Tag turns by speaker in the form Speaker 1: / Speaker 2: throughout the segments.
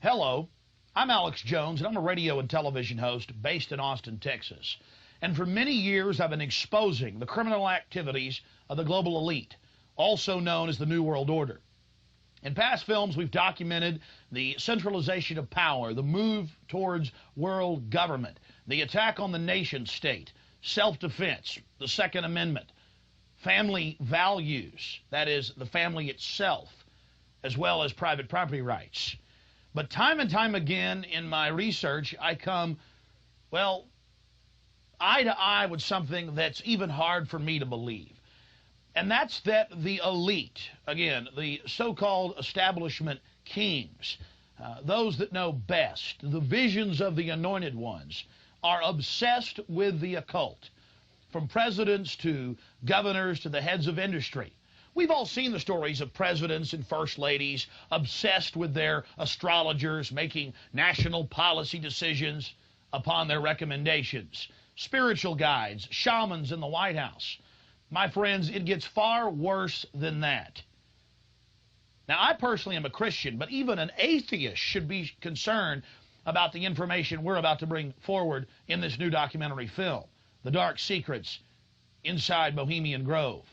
Speaker 1: Hello, I'm Alex Jones, and I'm a radio and television host based in Austin, Texas. And for many years, I've been exposing the criminal activities of the global elite, also known as the New World Order. In past films, we've documented the centralization of power, the move towards world government, the attack on the nation state, self-defense, the Second Amendment, family values, that is, the family itself, as well as private property rights. But time and time again in my research, I come, well, eye to eye with something that's even hard for me to believe. And that's that the elite, again, the so-called establishment kings, those that know best, the visions of the anointed ones, are obsessed with the occult, from presidents to governors to the heads of industry. We've all seen the stories of presidents and first ladies obsessed with their astrologers making national policy decisions upon their recommendations, spiritual guides, shamans in the White House. My friends, it gets far worse than that. Now, I personally am a Christian, but even an atheist should be concerned about the information we're about to bring forward in this new documentary film, The Dark Secrets Inside Bohemian Grove.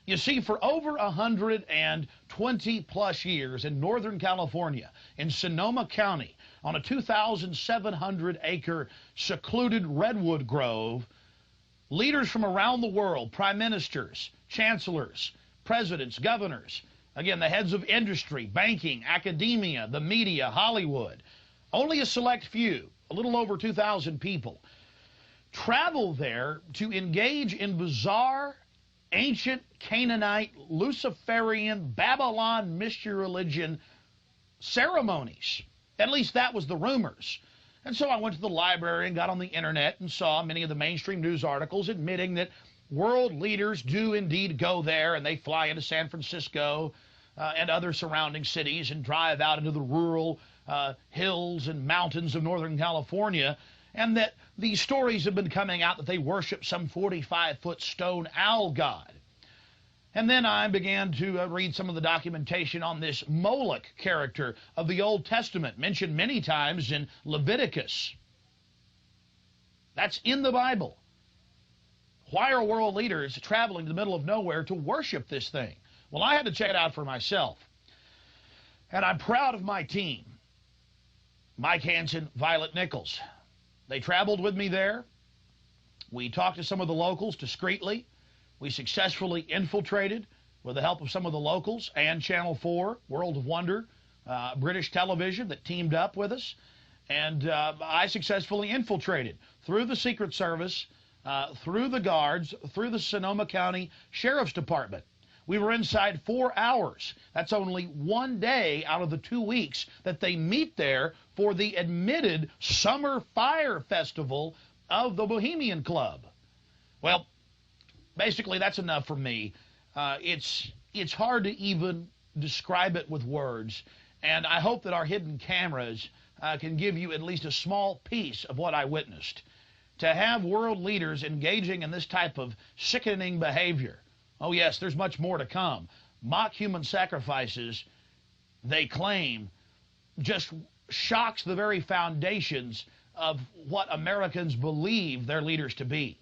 Speaker 1: You see, for over 120-plus years in Northern California, in Sonoma County, on a 2,700-acre secluded redwood grove, leaders from around the world, prime ministers, chancellors, presidents, governors, again, the heads of industry, banking, academia, the media, Hollywood, only a select few, a little over 2,000 people, travel there to engage in bizarre, ancient Canaanite, Luciferian, Babylon mystery religion ceremonies. At least that was the rumors. And so I went to the library and got on the internet and saw many of the mainstream news articles admitting that world leaders do indeed go there, and they fly into San Francisco and other surrounding cities and drive out into the rural hills and mountains of Northern California, and that these stories have been coming out that they worship some 45-foot stone owl god. And then I began to read some of the documentation on this Moloch character of the Old Testament, mentioned many times in Leviticus. That's in the Bible. Why are world leaders traveling to the middle of nowhere to worship this thing? Well, I had to check it out for myself. And I'm proud of my team. Mike Hansen, Violet Nichols. They traveled with me there. We talked to some of the locals discreetly. We successfully infiltrated, with the help of some of the locals and Channel 4, World of Wonder, British television that teamed up with us. And I successfully infiltrated through the Secret Service, through the guards, through the Sonoma County Sheriff's Department. We were inside 4 hours. That's only one day out of the 2 weeks that they meet there for the admitted Summer Fire Festival of the Bohemian Club. Well, basically, that's enough for me. It's hard to even describe it with words, and I hope that our hidden cameras can give you at least a small piece of what I witnessed. To have world leaders engaging in this type of sickening behavior, oh yes, there's much more to come. Mock human sacrifices, they claim, just shocks the very foundations of what Americans believe their leaders to be.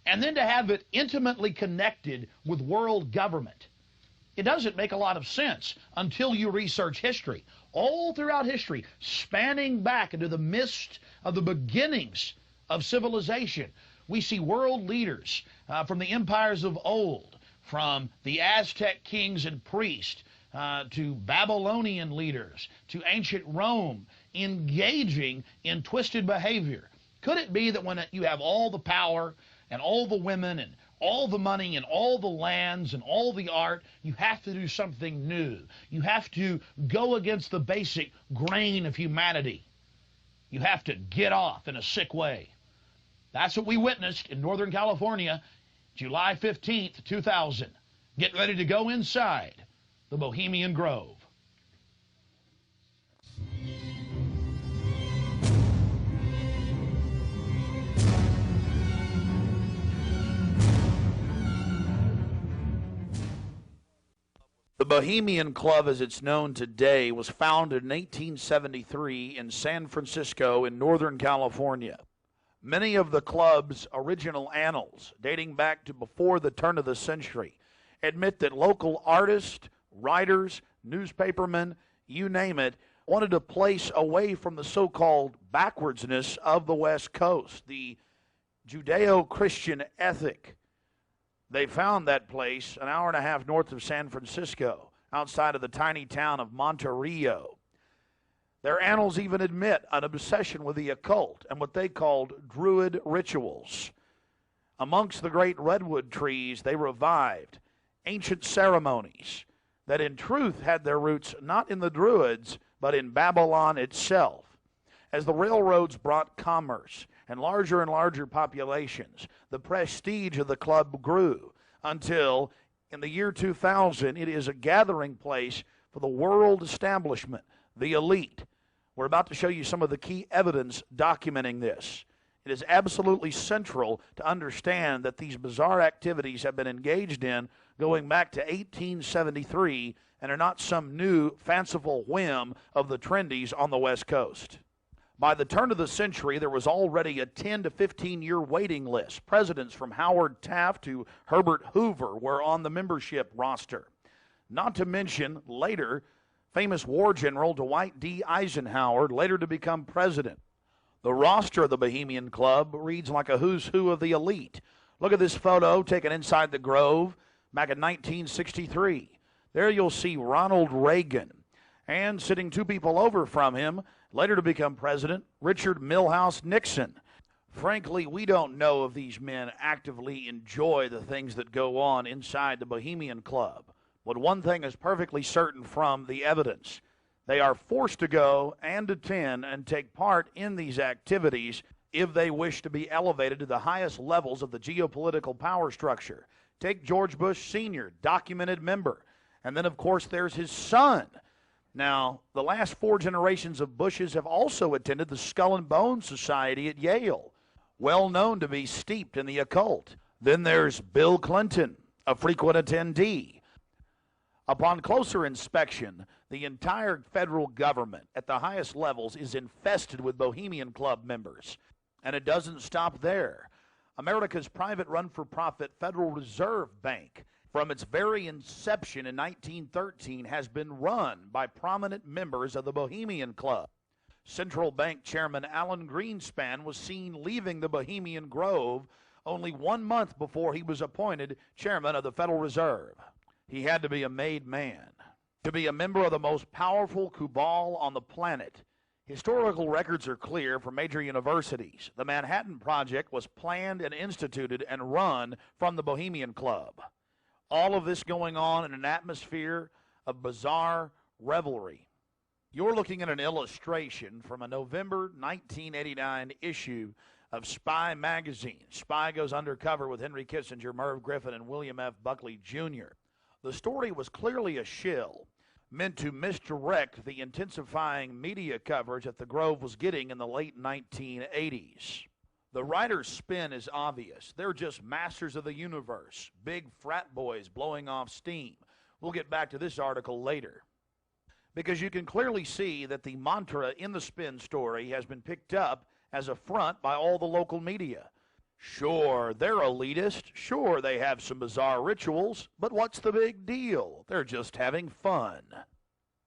Speaker 1: And then to have it intimately connected with world government. It doesn't make a lot of sense until you research history. All throughout history, spanning back into the midst of the beginnings of civilization, we see world leaders from the empires of old, from the Aztec kings and priests, to Babylonian leaders, to ancient Rome, engaging in twisted behavior. Could it be that when you have all the power and all the women and all the money and all the lands and all the art, you have to do something new? You have to go against the basic grain of humanity. You have to get off in a sick way. That's what we witnessed in Northern California, July 15th, 2000. Get ready to go inside the Bohemian Grove. The Bohemian Club, as it's known today, was founded in 1873 in San Francisco in Northern California. Many of the club's original annals, dating back to before the turn of the century, admit that local artists, writers, newspapermen, you name it, wanted a place away from the so-called backwardsness of the West Coast, the Judeo-Christian ethic. They found that place an hour and a half north of San Francisco, outside of the tiny town of Monterey. Their annals even admit an obsession with the occult and what they called Druid rituals. Amongst the great redwood trees, they revived ancient ceremonies that in truth had their roots not in the Druids, but in Babylon itself. As the railroads brought commerce and larger populations, the prestige of the club grew until, in the year 2000, it is a gathering place for the world establishment, the elite. We're about to show you some of the key evidence documenting this. It is absolutely central to understand that these bizarre activities have been engaged in going back to 1873 and are not some new fanciful whim of the trendies on the West Coast. By the turn of the century, there was already a 10 to 15-year waiting list. Presidents from Howard Taft to Herbert Hoover were on the membership roster. Not to mention, later, famous war general Dwight D. Eisenhower, later to become president. The roster of the Bohemian Club reads like a who's who of the elite. Look at this photo taken inside the Grove back in 1963. There you'll see Ronald Reagan, and sitting two people over from him, later to become president, Richard Milhous Nixon. Frankly, we don't know if these men actively enjoy the things that go on inside the Bohemian Club. But one thing is perfectly certain from the evidence. They are forced to go and attend and take part in these activities if they wish to be elevated to the highest levels of the geopolitical power structure. Take George Bush Sr., documented member. And then, of course, there's his son. Now, the last 4 generations of Bushes have also attended the Skull and Bones Society at Yale, well known to be steeped in the occult. Then there's Bill Clinton, a frequent attendee. Upon closer inspection, the entire federal government at the highest levels is infested with Bohemian Club members. And it doesn't stop there. America's private run-for-profit Federal Reserve Bank, from its very inception in 1913, has been run by prominent members of the Bohemian Club. Central Bank Chairman Alan Greenspan was seen leaving the Bohemian Grove only 1 month before he was appointed chairman of the Federal Reserve. He had to be a made man to be a member of the most powerful cabal on the planet. Historical records are clear from major universities. The Manhattan Project was planned and instituted and run from the Bohemian Club. All of this going on in an atmosphere of bizarre revelry. You're looking at an illustration from a November 1989 issue of Spy magazine. Spy goes undercover with Henry Kissinger, Merv Griffin, and William F. Buckley Jr. The story was clearly a shill, meant to misdirect the intensifying media coverage that the Grove was getting in the late 1980s. The writer's spin is obvious. They're just masters of the universe, big frat boys blowing off steam. We'll get back to this article later. Because you can clearly see that the mantra in the spin story has been picked up as a front by all the local media. Sure, they're elitist. Sure, they have some bizarre rituals. But what's the big deal? They're just having fun.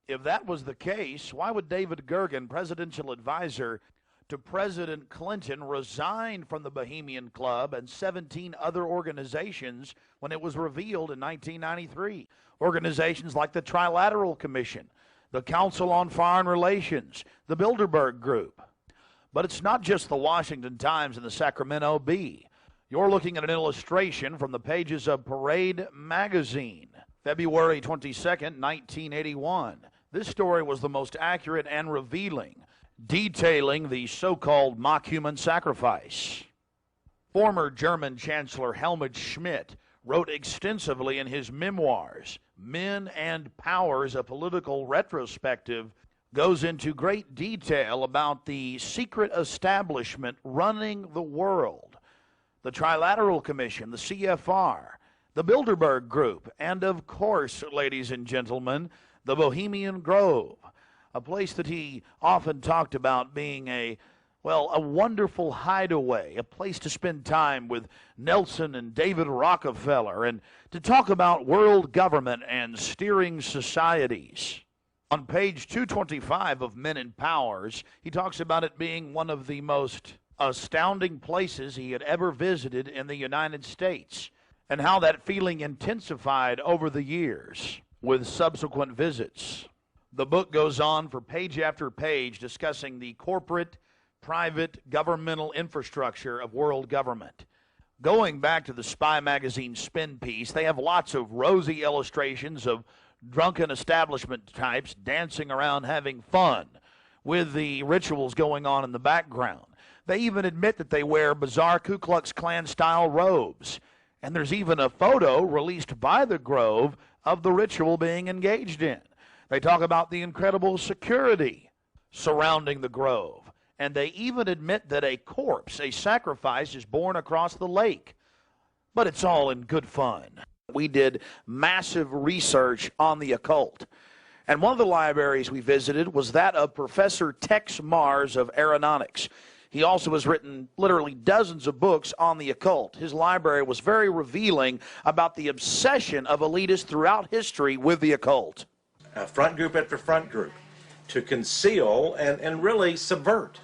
Speaker 1: If that was the case, why would David Gergen, presidential advisor to President Clinton, resign from the Bohemian Club and 17 other organizations when it was revealed in 1993? Organizations like the Trilateral Commission, the Council on Foreign Relations, the Bilderberg Group. But it's not just the Washington Times and the Sacramento Bee. You're looking at an illustration from the pages of Parade magazine, February 22nd, 1981. This story was the most accurate and revealing, detailing the so-called mock human sacrifice. Former German Chancellor Helmut Schmidt wrote extensively in his memoirs, Men and Powers, a Political Retrospective, goes into great detail about the secret establishment running the world, the Trilateral Commission, the CFR, the Bilderberg Group, and of course, ladies and gentlemen, the Bohemian Grove, a place that he often talked about being a wonderful hideaway, a place to spend time with Nelson and David Rockefeller, and to talk about world government and steering societies. On page 225 of Men and Powers, he talks about it being one of the most astounding places he had ever visited in the United States, and how that feeling intensified over the years with subsequent visits. The book goes on for page after page discussing the corporate, private, governmental infrastructure of world government. Going back to the Spy magazine spin piece, they have lots of rosy illustrations of drunken establishment types dancing around having fun with the rituals going on in the background. They even admit that they wear bizarre Ku Klux Klan-style robes. And there's even a photo released by the Grove of the ritual being engaged in. They talk about the incredible security surrounding the Grove. And they even admit that a corpse, a sacrifice, is borne across the lake. But it's all in good fun. We did massive research on the occult. And one of the libraries we visited was that of Professor Tex Mars of Aeronautics. He also has written literally dozens of books on the occult. His library was very revealing about the obsession of elitists throughout history with the occult.
Speaker 2: Front group after front group to conceal and really subvert.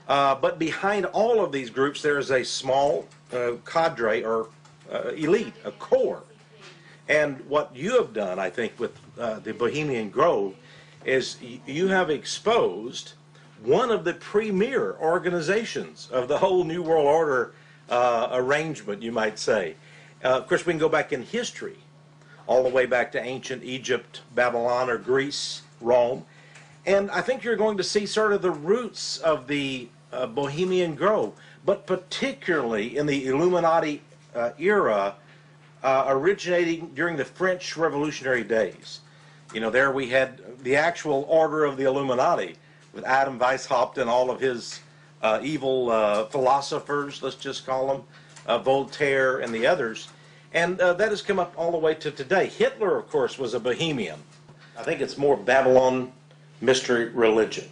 Speaker 2: But behind all of these groups, there is a small cadre or elite, a core. And what you have done, I think, with the Bohemian Grove is you have exposed one of the premier organizations of the whole New World Order arrangement, you might say. Of course, we can go back in history, all the way back to ancient Egypt, Babylon, or Greece, Rome. And I think you're going to see sort of the roots of the Bohemian Grove, but particularly in the Illuminati era, originating during the French Revolutionary days. You know, there we had the actual order of the Illuminati with Adam Weishaupt and all of his evil philosophers, let's just call them, Voltaire and the others. And that has come up all the way to today. Hitler, of course, was a Bohemian. I think it's more Babylon mystery religion.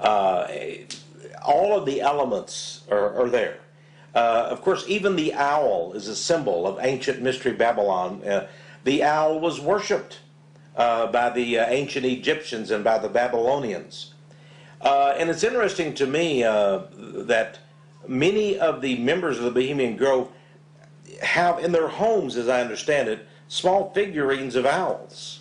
Speaker 2: All of the elements are there. Of course, even the owl is a symbol of ancient mystery Babylon. The owl was worshipped by the ancient Egyptians and by the Babylonians. And it's interesting to me that many of the members of the Bohemian Grove have in their homes, as I understand it, small figurines of owls.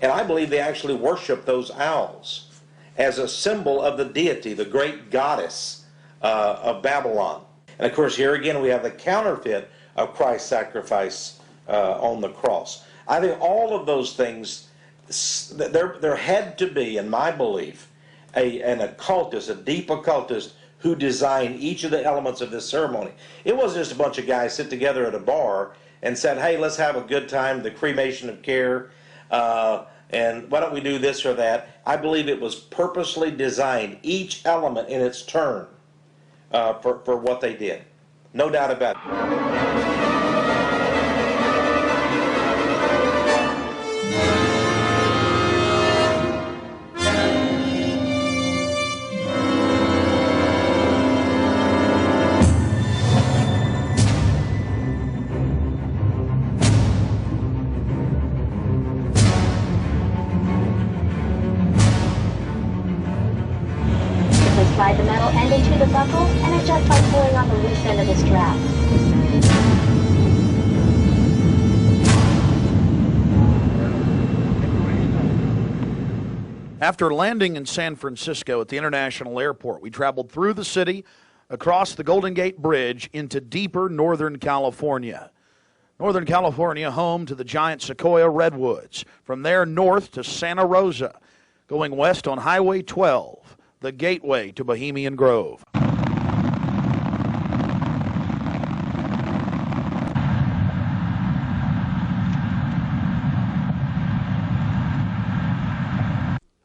Speaker 2: And I believe they actually worship those owls as a symbol of the deity, the great goddess of Babylon. And of course, here again we have the counterfeit of Christ's sacrifice on the cross. I think all of those things, there had to be, in my belief, an occultist, a deep occultist, who designed each of the elements of this ceremony. It wasn't just a bunch of guys sit together at a bar and said, hey, let's have a good time, the cremation of care, and why don't we do this or that. I believe it was purposely designed, each element in its turn, for what they did. No doubt about it.
Speaker 3: Slide the metal end into the buckle and adjust by pulling on the loose end of the strap.
Speaker 1: After landing in San Francisco at the International Airport, we traveled through the city, across the Golden Gate Bridge, into deeper Northern California. Northern California, home to the giant Sequoia redwoods. From there north to Santa Rosa, going west on Highway 12. The gateway to Bohemian Grove.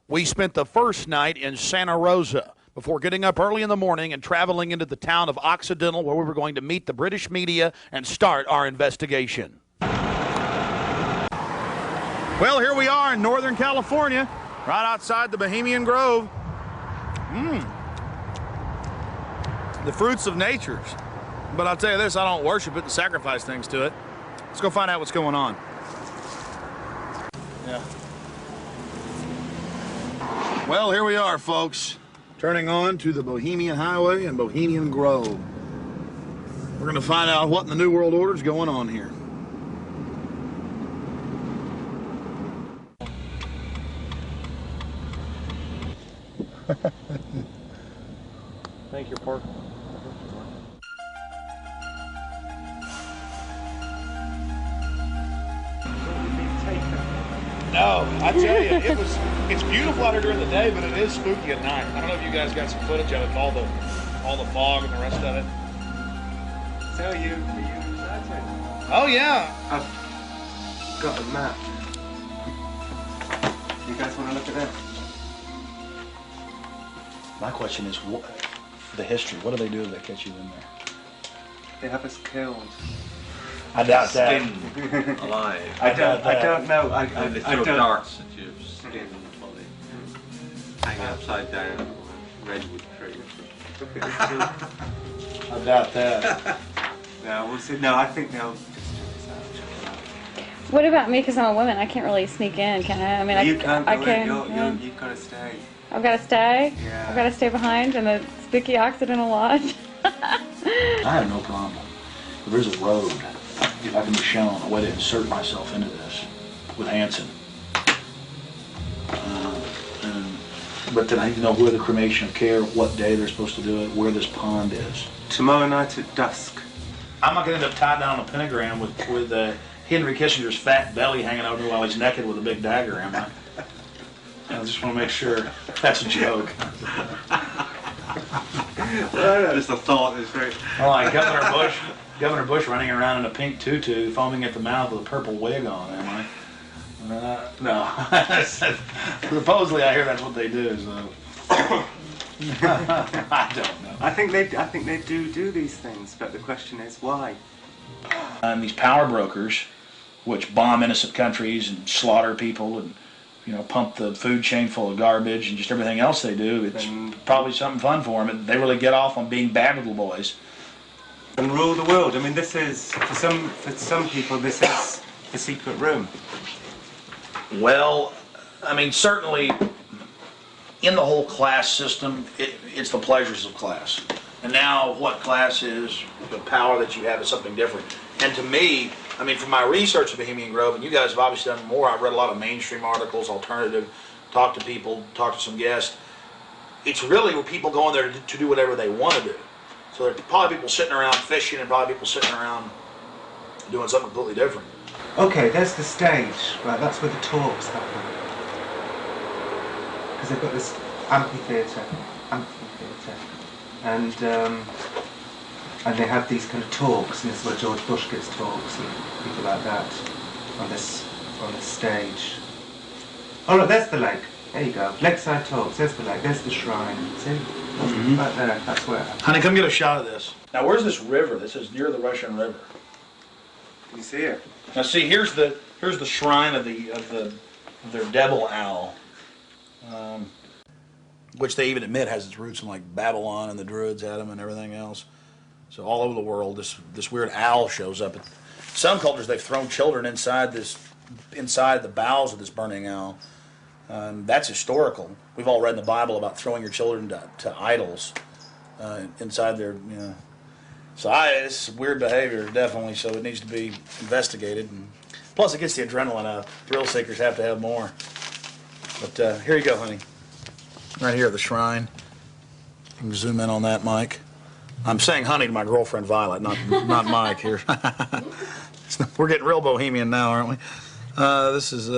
Speaker 1: We spent the first night in Santa Rosa before getting up early in the morning and traveling into the town of Occidental, where we were going to meet the British media and start our investigation. Well, here we are in Northern California, right outside the Bohemian Grove. The fruits of nature's. But I'll tell you this, I don't worship it and sacrifice things to it. Let's go find out what's going on. Yeah. Well, here we are, folks. Turning on to the Bohemian Highway and Bohemian Grove. We're going to find out what in the New World Order is going on here. Thank you, Park. No, I tell you, it's beautiful out here during the day, but it is spooky at night. I don't know if you guys got some footage of it, all the fog and the rest of it.
Speaker 4: So you excited?
Speaker 1: Oh yeah.
Speaker 4: I've got a map. You guys want to look at that?
Speaker 1: My question is, the history. What do they do if they catch you in there?
Speaker 4: They have us killed.
Speaker 1: I doubt that.
Speaker 5: Skinned alive.
Speaker 4: I don't know.
Speaker 5: And they throw darts at your skin and body. Hanging upside down, redwood tree.
Speaker 1: I doubt that.
Speaker 4: No, we'll see. No, I think they'll just check this out.
Speaker 6: What about me? Because I'm a woman, I can't really sneak in, can I? I mean,
Speaker 4: You can't
Speaker 6: I
Speaker 4: go
Speaker 6: can.
Speaker 4: in. You've got to stay.
Speaker 6: I've got to stay.
Speaker 4: Yeah.
Speaker 6: I've got to stay behind in the spooky Occidental Lodge.
Speaker 1: I have no problem. There is a road. If I can be shown a way to insert myself into this with Hanson. But then I need to know where the cremation of care, what day they're supposed to do it, where this pond is.
Speaker 4: Tomorrow night at dusk.
Speaker 1: I'm not going to end up tied down on a pentagram with Henry Kissinger's fat belly hanging over while he's naked with a big dagger, am I? I just want to make sure that's a joke.
Speaker 4: Well, just a thought. It's very.
Speaker 1: Oh, like Governor Bush running around in a pink tutu, foaming at the mouth with a purple wig on, am I? No. Supposedly, I hear that's what they do. So I don't know.
Speaker 4: I think they do these things, but the question is why.
Speaker 1: And these power brokers, which bomb innocent countries and slaughter people and pump the food chain full of garbage and just everything else they do, it's probably something fun for them. They really get off on being bad little boys.
Speaker 4: And rule the world. I mean, this is for some people. This is the secret room.
Speaker 1: Well, I mean, certainly in the whole class system, it's the pleasures of class. And now what class is, the power that you have is something different. And to me, I mean, from my research of Bohemian Grove, and you guys have obviously done more, I've read a lot of mainstream articles, alternative, talked to people, talked to some guests. It's really where people go in there to do whatever they want to do. So there are probably people sitting around fishing and probably people sitting around doing something completely different.
Speaker 4: Okay, there's the stage. Right, that's where the talks happen. Because they've got this amphitheatre, and they have these kind of talks, and this is where George Bush gives talks and people like that on this stage. Oh look, there's the lake. There you go. Lakeside talks. There's the lake. There's the shrine. See? Right there. That's where.
Speaker 1: Honey, come get a shot of this. Now, where's this river? This is near the Russian River.
Speaker 4: Can you see it?
Speaker 1: Now, see, here's the shrine of their devil owl, which they even admit has its roots in like Babylon, and the Druids had them and everything else. So all over the world, this weird owl shows up. In some cultures, they've thrown children inside the bowels of this burning owl. That's historical. We've all read in the Bible about throwing your children to idols inside their, you know. So it's weird behavior, definitely, so it needs to be investigated. And plus, it gets the adrenaline out. Thrill seekers have to have more. But here you go, honey. Right here at the shrine. You can zoom in on that, Mike. I'm saying honey to my girlfriend, Violet, not Mike here. We're getting real Bohemian now, aren't we? This is...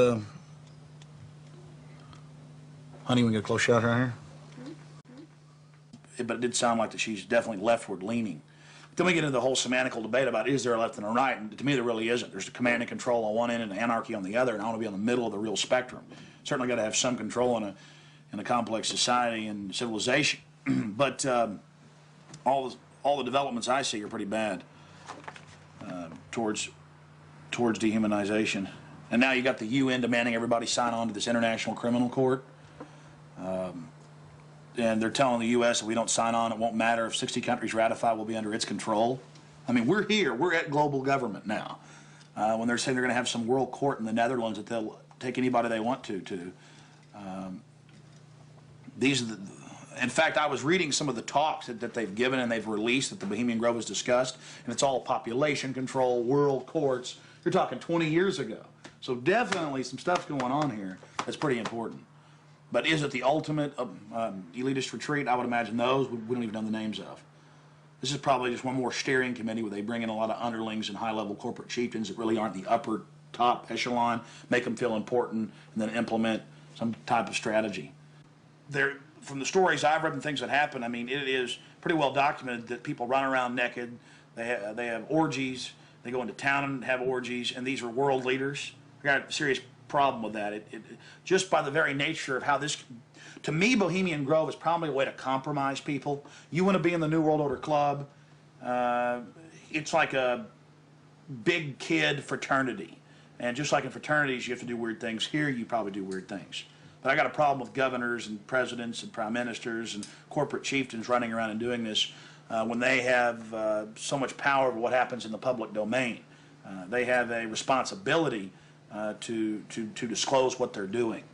Speaker 1: Honey, we can get a close shot right here. But it did sound like that she's definitely leftward leaning. Then we get into the whole semantical debate about is there a left and a right, and to me there really isn't. There's the command and control on one end and anarchy on the other, and I want to be on the middle of the real spectrum. Certainly got to have some control in a complex society and civilization, but all the developments I see are pretty bad towards dehumanization. And now you got the UN demanding everybody sign on to this International Criminal Court. And they're telling the U.S. if we don't sign on, it won't matter. If 60 countries ratify, we'll be under its control. I mean, we're here. We're at global government now. When they're saying they're going to have some world court in the Netherlands that they'll take anybody they want to. These are in fact, I was reading some of the talks that they've given and they've released that the Bohemian Grove has discussed, and it's all population control, world courts. You're talking 20 years ago. So definitely some stuff's going on here that's pretty important. But is it the ultimate elitist retreat? I would imagine those we don't even know the names of. This is probably just one more steering committee where they bring in a lot of underlings and high-level corporate chieftains that really aren't the upper top echelon, make them feel important, and then implement some type of strategy. From the stories I've read and things that happen, I mean, it is pretty well documented that people run around naked. They have orgies. They go into town and have orgies, and these are world leaders. I got a serious problem with that. Just by the very nature of how this, to me, Bohemian Grove is probably a way to compromise people. You want to be in the New World Order Club. It's like a big kid fraternity. And just like in fraternities, you have to do weird things. Here, you probably do weird things. But I got a problem with governors and presidents and prime ministers and corporate chieftains running around and doing this when they have so much power over what happens in the public domain. They have a responsibility to disclose what they're doing.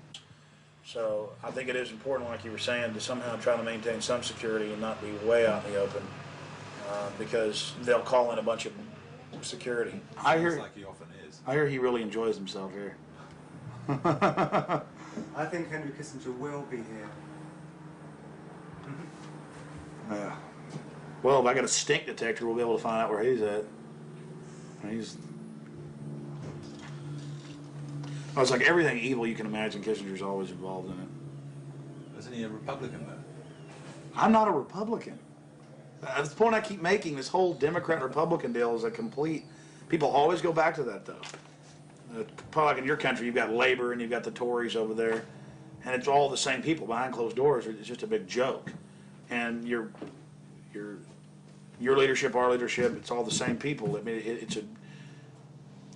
Speaker 1: So I think it is important, like you were saying, to somehow try to maintain some security and not be way out in the open, because they'll call in a bunch of security. I hear
Speaker 7: like he often is.
Speaker 1: I hear he really enjoys himself here.
Speaker 4: I think Henry Kissinger will be here.
Speaker 1: Yeah. Well, if I got a stink detector, we'll be able to find out where he's at. Oh, it's like everything evil you can imagine, Kissinger's always involved in it.
Speaker 7: Isn't he a Republican, though?
Speaker 1: I'm not a Republican. That's the point I keep making. This whole Democrat-Republican deal is a complete... People always go back to that, though. Probably like in your country, you've got Labor and you've got the Tories over there, and it's all the same people behind closed doors. It's just a big joke. And your leadership, our leadership, it's all the same people. I mean,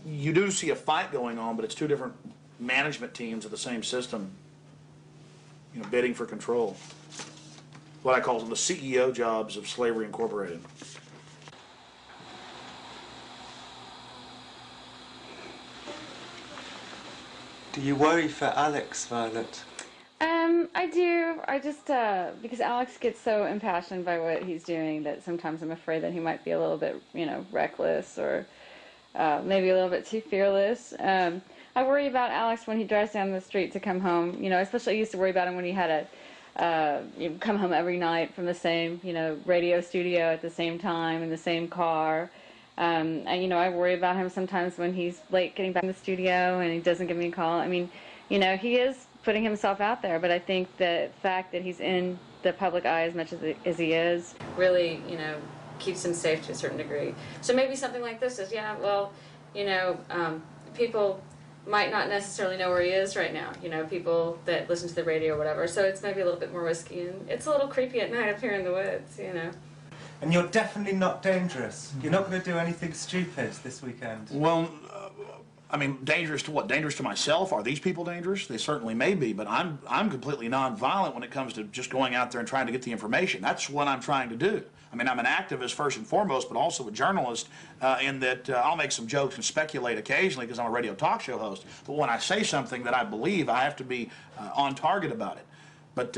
Speaker 1: you do see a fight going on, but it's two different management teams of the same system, bidding for control. What I call the CEO jobs of Slavery Incorporated.
Speaker 8: Do you worry for Alex, Violet?
Speaker 6: I do. I just, because Alex gets so impassioned by what he's doing that sometimes I'm afraid that he might be a little bit, reckless or maybe a little bit too fearless. I worry about Alex when he drives down the street to come home. Especially I used to worry about him when he had come home every night from the same, radio studio at the same time in the same car. And, I worry about him sometimes when he's late getting back in the studio and he doesn't give me a call. I mean, he is putting himself out there, but I think the fact that he's in the public eye as much as he is really, keeps him safe to a certain degree. So maybe something like this is, people might not necessarily know where he is right now, people that listen to the radio or whatever. So it's maybe a little bit more risky, and it's a little creepy at night up here in the woods,
Speaker 8: And you're definitely not dangerous. You're not going to do anything stupid this weekend.
Speaker 1: Well, I mean, dangerous to what? Dangerous to myself? Are these people dangerous? They certainly may be, but I'm completely nonviolent when it comes to just going out there and trying to get the information. That's what I'm trying to do. I mean, I'm an activist first and foremost, but also a journalist in that I'll make some jokes and speculate occasionally because I'm a radio talk show host. But when I say something that I believe, I have to be on target about it. But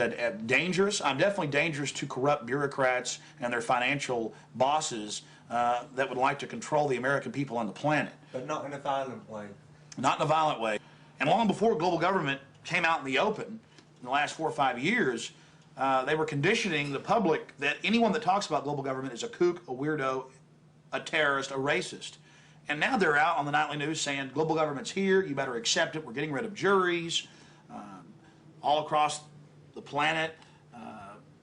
Speaker 1: dangerous? I'm definitely dangerous to corrupt bureaucrats and their financial bosses that would like to control the American people on the planet.
Speaker 8: But not in a violent way.
Speaker 1: Not in a violent way. And long before global government came out in the open, in the last 4 or 5 years, they were conditioning the public that anyone that talks about global government is a kook, a weirdo, a terrorist, a racist. And now they're out on the nightly news saying global government's here, you better accept it, we're getting rid of juries all across the planet.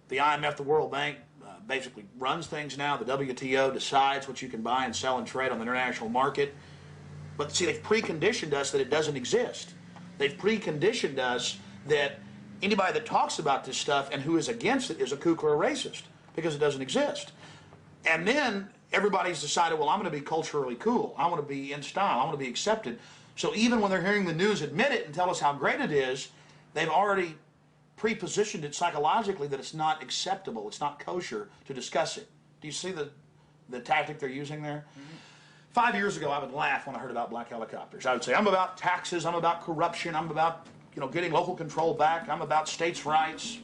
Speaker 1: The IMF, the World Bank, basically runs things now. The WTO decides what you can buy and sell and trade on the international market. But see, they've preconditioned us that it doesn't exist. They've preconditioned us that anybody that talks about this stuff and who is against it is a kook or a racist because it doesn't exist. And then everybody's decided, well, I'm going to be culturally cool. I want to be in style. I want to be accepted. So even when they're hearing the news admit it and tell us how great it is, they've already pre-positioned it psychologically that it's not acceptable, it's not kosher to discuss it. Do you see the tactic they're using there? Mm-hmm. 5 years ago, I would laugh when I heard about black helicopters. I would say, I'm about taxes, I'm about corruption, I'm about getting local control back, I'm about states' rights,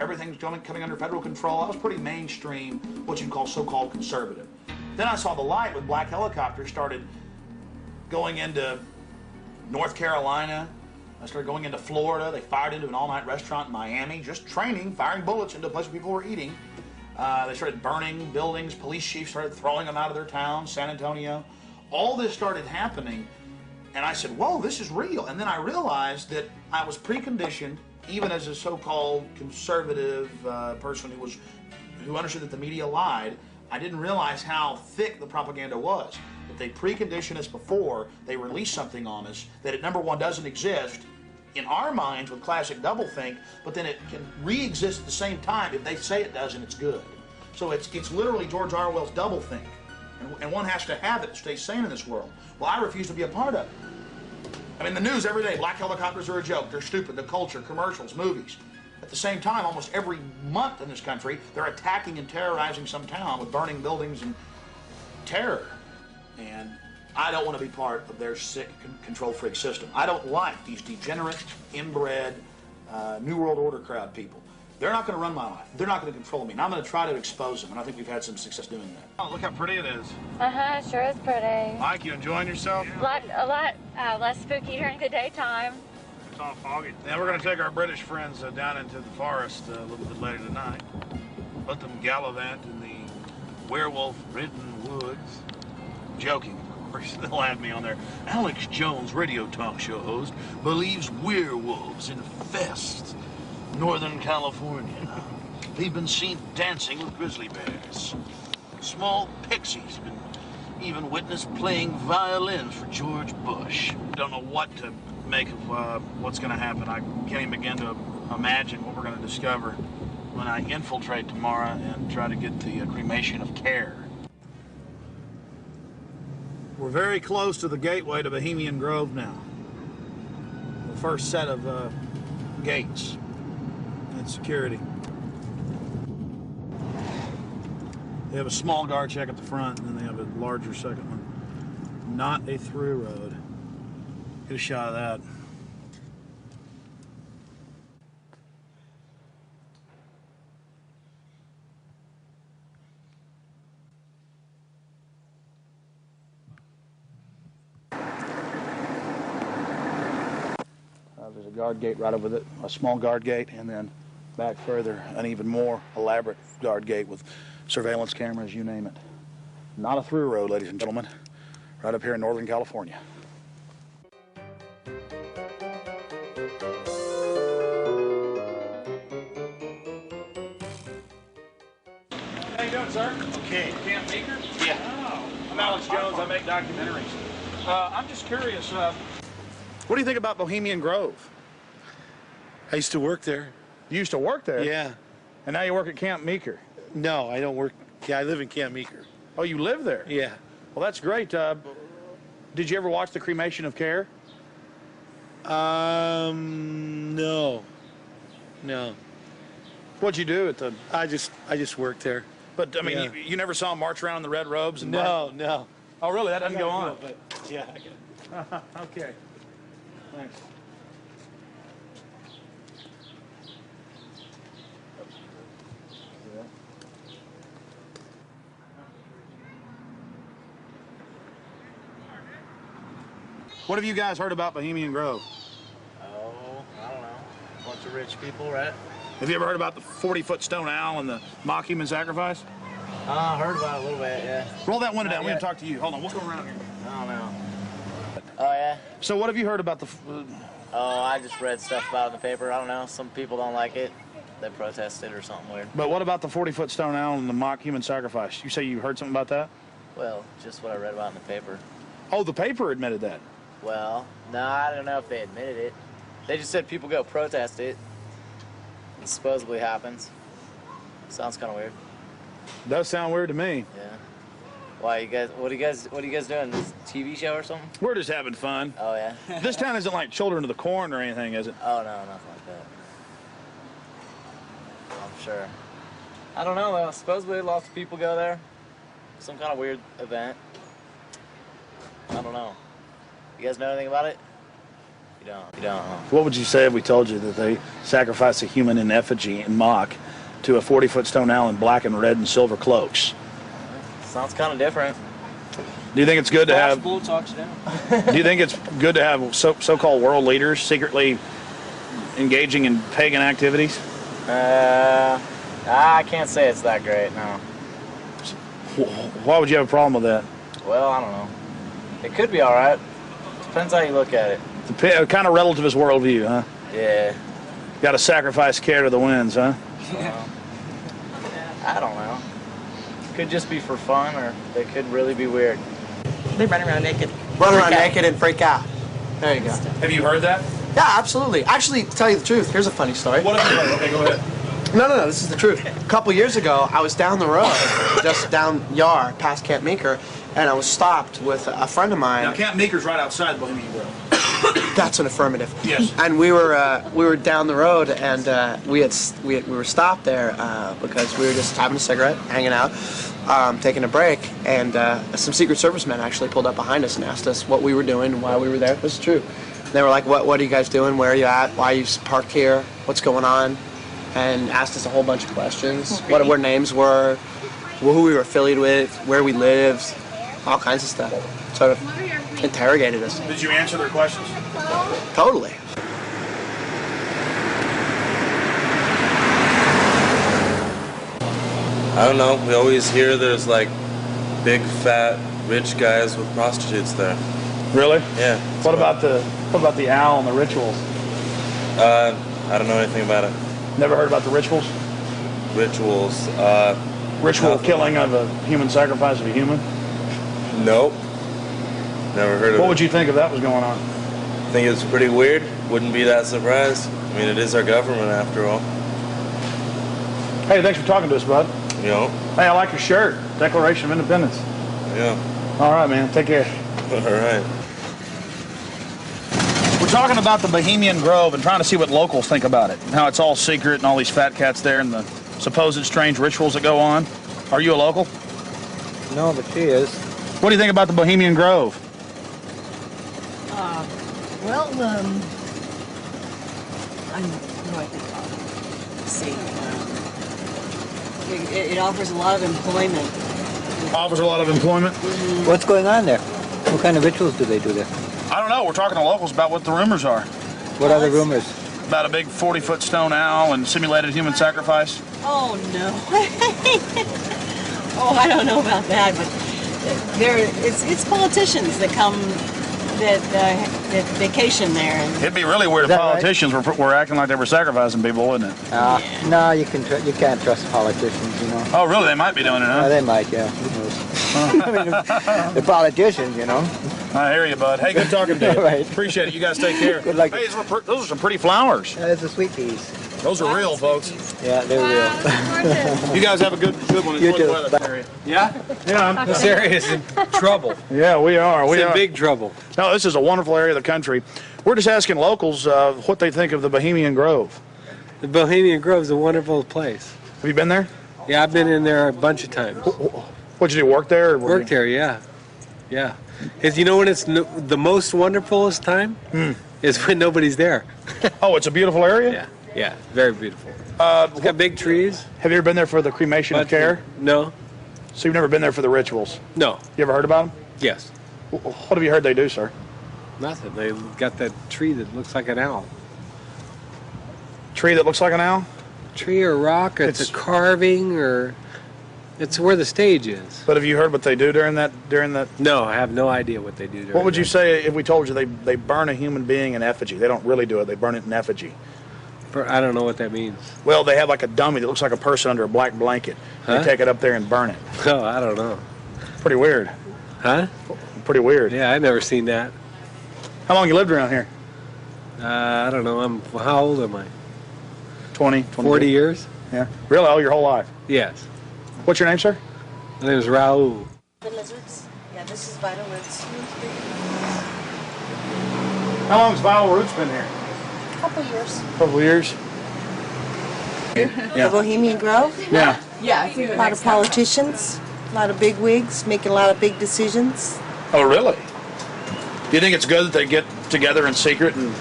Speaker 1: everything's coming under federal control. I was pretty mainstream, what you'd call so-called conservative. Then I saw the light when black helicopters started going into North Carolina. I started going into Florida. They fired into an all-night restaurant in Miami, just training, firing bullets into a place where people were eating. They started burning buildings. Police chiefs started throwing them out of their town, San Antonio. All this started happening, and I said, whoa, this is real. And then I realized that I was preconditioned, even as a so-called conservative person who understood that the media lied. I didn't realize how thick the propaganda was. That they preconditioned us before they release something on us, that it, number one, doesn't exist in our minds with classic doublethink, but then it can re-exist at the same time if they say it does and it's good. So it's literally George Orwell's doublethink. And one has to have it to stay sane in this world. Well, I refuse to be a part of it. I mean, the news every day, black helicopters are a joke, they're stupid, the culture, commercials, movies. At the same time, almost every month in this country, they're attacking and terrorizing some town with burning buildings and terror. And I don't want to be part of their sick control freak system. I don't like these degenerate, inbred, New World Order crowd people. They're not going to run my life. They're not going to control me. And I'm going to try to expose them. And I think we've had some success doing that. Oh, look how pretty it is.
Speaker 7: Uh-huh, sure is pretty.
Speaker 1: Mike, you enjoying yourself?
Speaker 7: A lot less spooky during the daytime.
Speaker 1: It's all foggy. Now we're going to take our British friends down into the forest a little bit later tonight. Let them gallivant in the werewolf-ridden woods. Joking, of course. They'll have me on there. Alex Jones, radio talk show host, believes werewolves infest Northern California. They've been seen dancing with grizzly bears. Small pixies have been even witnessed playing violins for George Bush. Don't know what to make of what's going to happen. I can't even begin to imagine what we're going to discover when I infiltrate tomorrow and try to get the cremation of care. We're very close to the gateway to Bohemian Grove now. The first set of gates and security. They have a small guard check at the front, and then they have a larger second one. Not a through road. Get a shot of that. There's a guard gate right over it, a small guard gate, and then back further, an even more elaborate guard gate with surveillance cameras, you name it. Not a through road, ladies and gentlemen. Right up here in Northern California. How you doing, sir?
Speaker 9: Okay.
Speaker 1: Camp Meeker?
Speaker 9: Yeah.
Speaker 1: Oh, I'm Alex Jones. I make documentaries. I'm just curious, what do you think about Bohemian Grove?
Speaker 9: I used to work there.
Speaker 1: You used to work there?
Speaker 9: Yeah.
Speaker 1: And now you work at Camp Meeker?
Speaker 9: No, I don't work. Yeah, I live in Camp Meeker.
Speaker 1: Oh, you live there?
Speaker 9: Yeah.
Speaker 1: Well, that's great. Did you ever watch The Cremation of Care?
Speaker 9: No. No.
Speaker 1: What'd you do at the...
Speaker 9: I just worked there.
Speaker 1: But, I mean,
Speaker 9: Yeah.
Speaker 1: you never saw them march around in the red robes? And
Speaker 9: No, no.
Speaker 1: Oh, really? That doesn't go on?
Speaker 9: But yeah, I get it.
Speaker 1: Okay. Thanks. What have you guys heard about Bohemian Grove?
Speaker 10: Oh, I don't know. Bunch of rich people, right?
Speaker 1: Have you ever heard about the 40-foot stone owl and the mock human sacrifice?
Speaker 10: I heard about it a little bit, yeah.
Speaker 1: Roll that window down.
Speaker 10: Not
Speaker 1: We
Speaker 10: yet.
Speaker 1: can talk to you. Hold on. We'll go around here.
Speaker 10: I don't know. Oh, yeah?
Speaker 1: So what have you heard about the...
Speaker 10: Oh, I just read stuff about it in the paper. I don't know. Some people don't like it. They protested or something weird.
Speaker 1: But what about the 40-foot stone owl and the mock human sacrifice? You say you heard something about that?
Speaker 10: Well, just what I read about in the paper.
Speaker 1: Oh, the paper admitted that.
Speaker 10: Well, no, I don't know if they admitted it. They just said people go protest it. It supposedly happens. Sounds kind of weird.
Speaker 1: Does sound weird to me.
Speaker 10: Yeah. Why, you guys, what are you guys doing? This TV show or something?
Speaker 1: We're just having fun.
Speaker 10: Oh, yeah?
Speaker 1: This town isn't like Children of the Corn or anything, is it?
Speaker 10: Oh, no, nothing like that. I'm sure. I don't know, though. Supposedly lots of people go there. Some kind of weird event. I don't know. You guys know anything about it? You don't. You don't, huh?
Speaker 1: What would you say if we told you that they sacrificed a human in effigy in mock to a 40-foot stone owl in black and red and silver cloaks?
Speaker 10: Sounds kind of different.
Speaker 1: Do you think it's good to have...
Speaker 10: Bull talks down.
Speaker 1: Do you think it's good to have so-called world leaders secretly engaging in pagan activities?
Speaker 10: I can't say it's that great, no.
Speaker 1: Why would you have a problem with that?
Speaker 10: Well, I don't know. It could be all right. Depends how you look at it.
Speaker 1: The kind of relativist worldview, huh?
Speaker 10: Yeah.
Speaker 1: Got to sacrifice care to the winds, huh?
Speaker 10: I don't know. Could just be for fun, or they could really be weird.
Speaker 11: They run around naked.
Speaker 12: Run around naked and freak out. There you go.
Speaker 1: Have you heard that?
Speaker 12: Yeah, absolutely. Actually, to tell you the truth, here's a funny story.
Speaker 1: What have you heard? Okay, go ahead.
Speaker 12: No, this is the truth. A couple years ago, I was down the road, just down Yar, past Camp Meeker, and I was stopped with a friend of mine.
Speaker 1: Now, Camp Meeker's right outside Bohemian Grove.
Speaker 12: That's an affirmative.
Speaker 1: Yes.
Speaker 12: And we were down the road, and we were stopped there because we were just having a cigarette, hanging out, taking a break, and some Secret Service men actually pulled up behind us and asked us what we were doing and why we were there. This is true. They were like, "What are you guys doing? Where are you at? Why are you parked here? What's going on?" And asked us a whole bunch of questions. What our names were, who we were affiliated with, where we lived, all kinds of stuff. Sort of interrogated us.
Speaker 1: Did you answer their questions?
Speaker 12: Totally.
Speaker 13: I don't know. We always hear there's like big, fat, rich guys with prostitutes there.
Speaker 1: Really?
Speaker 13: Yeah.
Speaker 1: What about the owl and the rituals?
Speaker 13: I don't know anything about it.
Speaker 1: Never heard about the rituals?
Speaker 13: Rituals.
Speaker 1: Ritual killing of a human sacrifice of a human?
Speaker 13: Nope. Never heard of it.
Speaker 1: What would you think if that was going on?
Speaker 13: I think it's pretty weird. Wouldn't be that surprised. I mean, it is our government after all.
Speaker 1: Hey, thanks for talking to us, bud.
Speaker 13: You know?
Speaker 1: Hey, I like your shirt. Declaration of Independence.
Speaker 13: Yeah.
Speaker 1: All right, man. Take care.
Speaker 13: All right.
Speaker 1: We're talking about the Bohemian Grove and trying to see what locals think about it. How it's all secret and all these fat cats there and the supposed strange rituals that go on. Are you a local?
Speaker 14: No, but she is.
Speaker 1: What do you think about the Bohemian Grove?
Speaker 11: Well, I don't know what I think about it. Let's see. It offers a lot of employment.
Speaker 1: Offers a lot of employment?
Speaker 14: What's going on there? What kind of rituals do they do there?
Speaker 1: I don't know. We're talking to locals about what the rumors are.
Speaker 14: What are the rumors?
Speaker 1: About a big 40-foot stone owl and simulated human sacrifice.
Speaker 11: Oh, no. Oh, I don't know about that, but it's politicians that come that vacation there. And
Speaker 1: It'd be really weird if politicians were acting like they were sacrificing people, wouldn't it?
Speaker 14: No, you can't trust politicians, you know.
Speaker 1: Oh, really? They might be doing it, huh?
Speaker 14: They might, yeah. Who knows? I mean, the politicians, you know.
Speaker 1: I hear you, bud. Hey, good talking to you.
Speaker 14: Right.
Speaker 1: Appreciate it. You guys take care.
Speaker 14: Good luck.
Speaker 1: Hey, those are some pretty flowers.
Speaker 14: That's the sweet peas.
Speaker 1: Those are real, folks.
Speaker 14: Yeah, they're real.
Speaker 1: You guys have a good one.
Speaker 14: You too.
Speaker 15: Yeah?
Speaker 1: Yeah.
Speaker 15: This area is in trouble.
Speaker 1: Yeah, we are.
Speaker 15: It's in big trouble.
Speaker 1: No, this is a wonderful area of the country. We're just asking locals what they think of the Bohemian Grove.
Speaker 15: The Bohemian Grove is a wonderful place.
Speaker 1: Have you been there?
Speaker 15: Yeah, I've been in there a bunch of times.
Speaker 1: What'd you do, work there? Or
Speaker 15: Worked there, yeah. Yeah. Because you know when it's the most wonderfulest time? Is when nobody's there.
Speaker 1: Oh, it's a beautiful area?
Speaker 15: Yeah, yeah, very beautiful. It's got big trees.
Speaker 1: Have you ever been there for the cremation of care?
Speaker 15: No.
Speaker 1: So you've never been there for the rituals?
Speaker 15: No.
Speaker 1: You ever heard about them?
Speaker 15: Yes.
Speaker 1: What have you heard they do, sir?
Speaker 15: Nothing. They got that tree that looks like an owl.
Speaker 1: Tree that looks like an owl?
Speaker 15: Tree or rock, it's a carving, or it's where the stage is.
Speaker 1: But have you heard what they do during that?
Speaker 15: No, I have no idea what they do during
Speaker 1: What would you
Speaker 15: that.
Speaker 1: say if we told you they burn a human being in effigy? They don't really do it. They burn it in effigy.
Speaker 15: I don't know what that means.
Speaker 1: Well, they have like a dummy that looks like a person under a black blanket.
Speaker 15: Huh?
Speaker 1: They take it up there and burn it.
Speaker 15: Oh, I don't know.
Speaker 1: Pretty weird.
Speaker 15: Huh?
Speaker 1: Pretty weird.
Speaker 15: Yeah, I've never seen that.
Speaker 1: How long you lived around here?
Speaker 15: I don't know. How old am I?
Speaker 1: 20,
Speaker 15: 40 years?
Speaker 1: Yeah. Really? Oh, your whole life?
Speaker 15: Yes.
Speaker 1: What's your name, sir?
Speaker 15: My name is Raul.
Speaker 11: The lizards? Yeah, this is vital roots.
Speaker 1: How long has Vital Roots been here?
Speaker 11: Couple years.
Speaker 1: Couple years.
Speaker 11: The Bohemian Grove?
Speaker 1: Yeah.
Speaker 11: Yeah. A lot of politicians, a lot of big wigs, making a lot of big decisions.
Speaker 1: Oh, really? Do you think it's good that they get together in secret and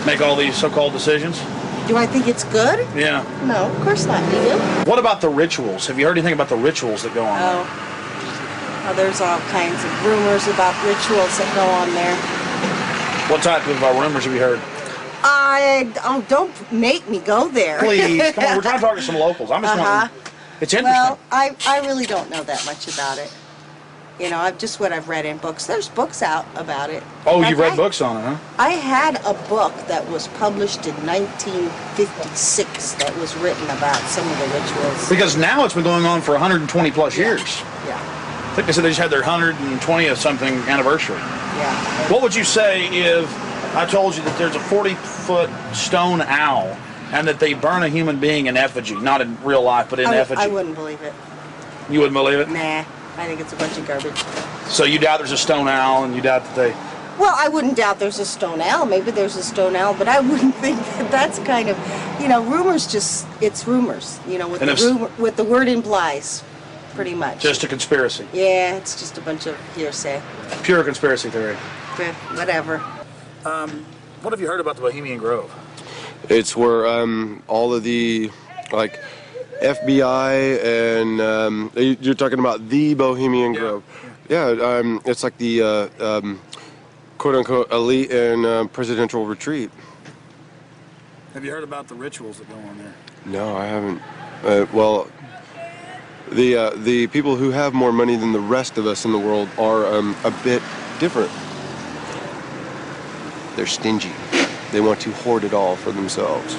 Speaker 1: make all these so-called decisions?
Speaker 11: Do I think it's good?
Speaker 1: Yeah.
Speaker 11: No, of course not. Do you?
Speaker 1: What about the rituals? Have you heard anything about the rituals that go on there?
Speaker 11: Oh, there's all kinds of rumors about rituals that go on there.
Speaker 1: What type of rumors have you heard?
Speaker 11: Don't make me go there.
Speaker 1: Please, come on. We're trying to talk to some locals. I'm just wondering. It's interesting.
Speaker 11: Well, I really don't know that much about it. You know, what I've read in books. There's books out about it.
Speaker 1: Oh, you've read books on it, huh?
Speaker 11: I had a book that was published in 1956 that was written about some of the rituals.
Speaker 1: Because now it's been going on for 120 plus years.
Speaker 11: Yeah.
Speaker 1: I think they said they just had their 120th something anniversary.
Speaker 11: Yeah.
Speaker 1: What would you say if I told you that there's a 40-foot stone owl and that they burn a human being in effigy, not in real life, but in effigy?
Speaker 11: I wouldn't believe it.
Speaker 1: You wouldn't believe it?
Speaker 11: Nah. I think it's a bunch of garbage.
Speaker 1: So you doubt there's a stone owl, and you doubt that they...
Speaker 11: Well, I wouldn't doubt there's a stone owl. Maybe there's a stone owl, but I wouldn't think that that's kind of, you know, rumors it's rumors, you know, what the word implies, pretty much.
Speaker 1: Just a conspiracy.
Speaker 11: Yeah, it's just a bunch of hearsay.
Speaker 1: Pure conspiracy theory.
Speaker 11: Whatever.
Speaker 1: What have you heard about the Bohemian Grove?
Speaker 16: It's where all of the, like, FBI and you're talking about the Bohemian Grove. Yeah, it's like the quote-unquote elite and presidential retreat.
Speaker 1: Have you heard about the rituals that go on there?
Speaker 16: No, I haven't. Well, the people who have more money than the rest of us in the world are a bit different. They're stingy. They want to hoard it all for themselves.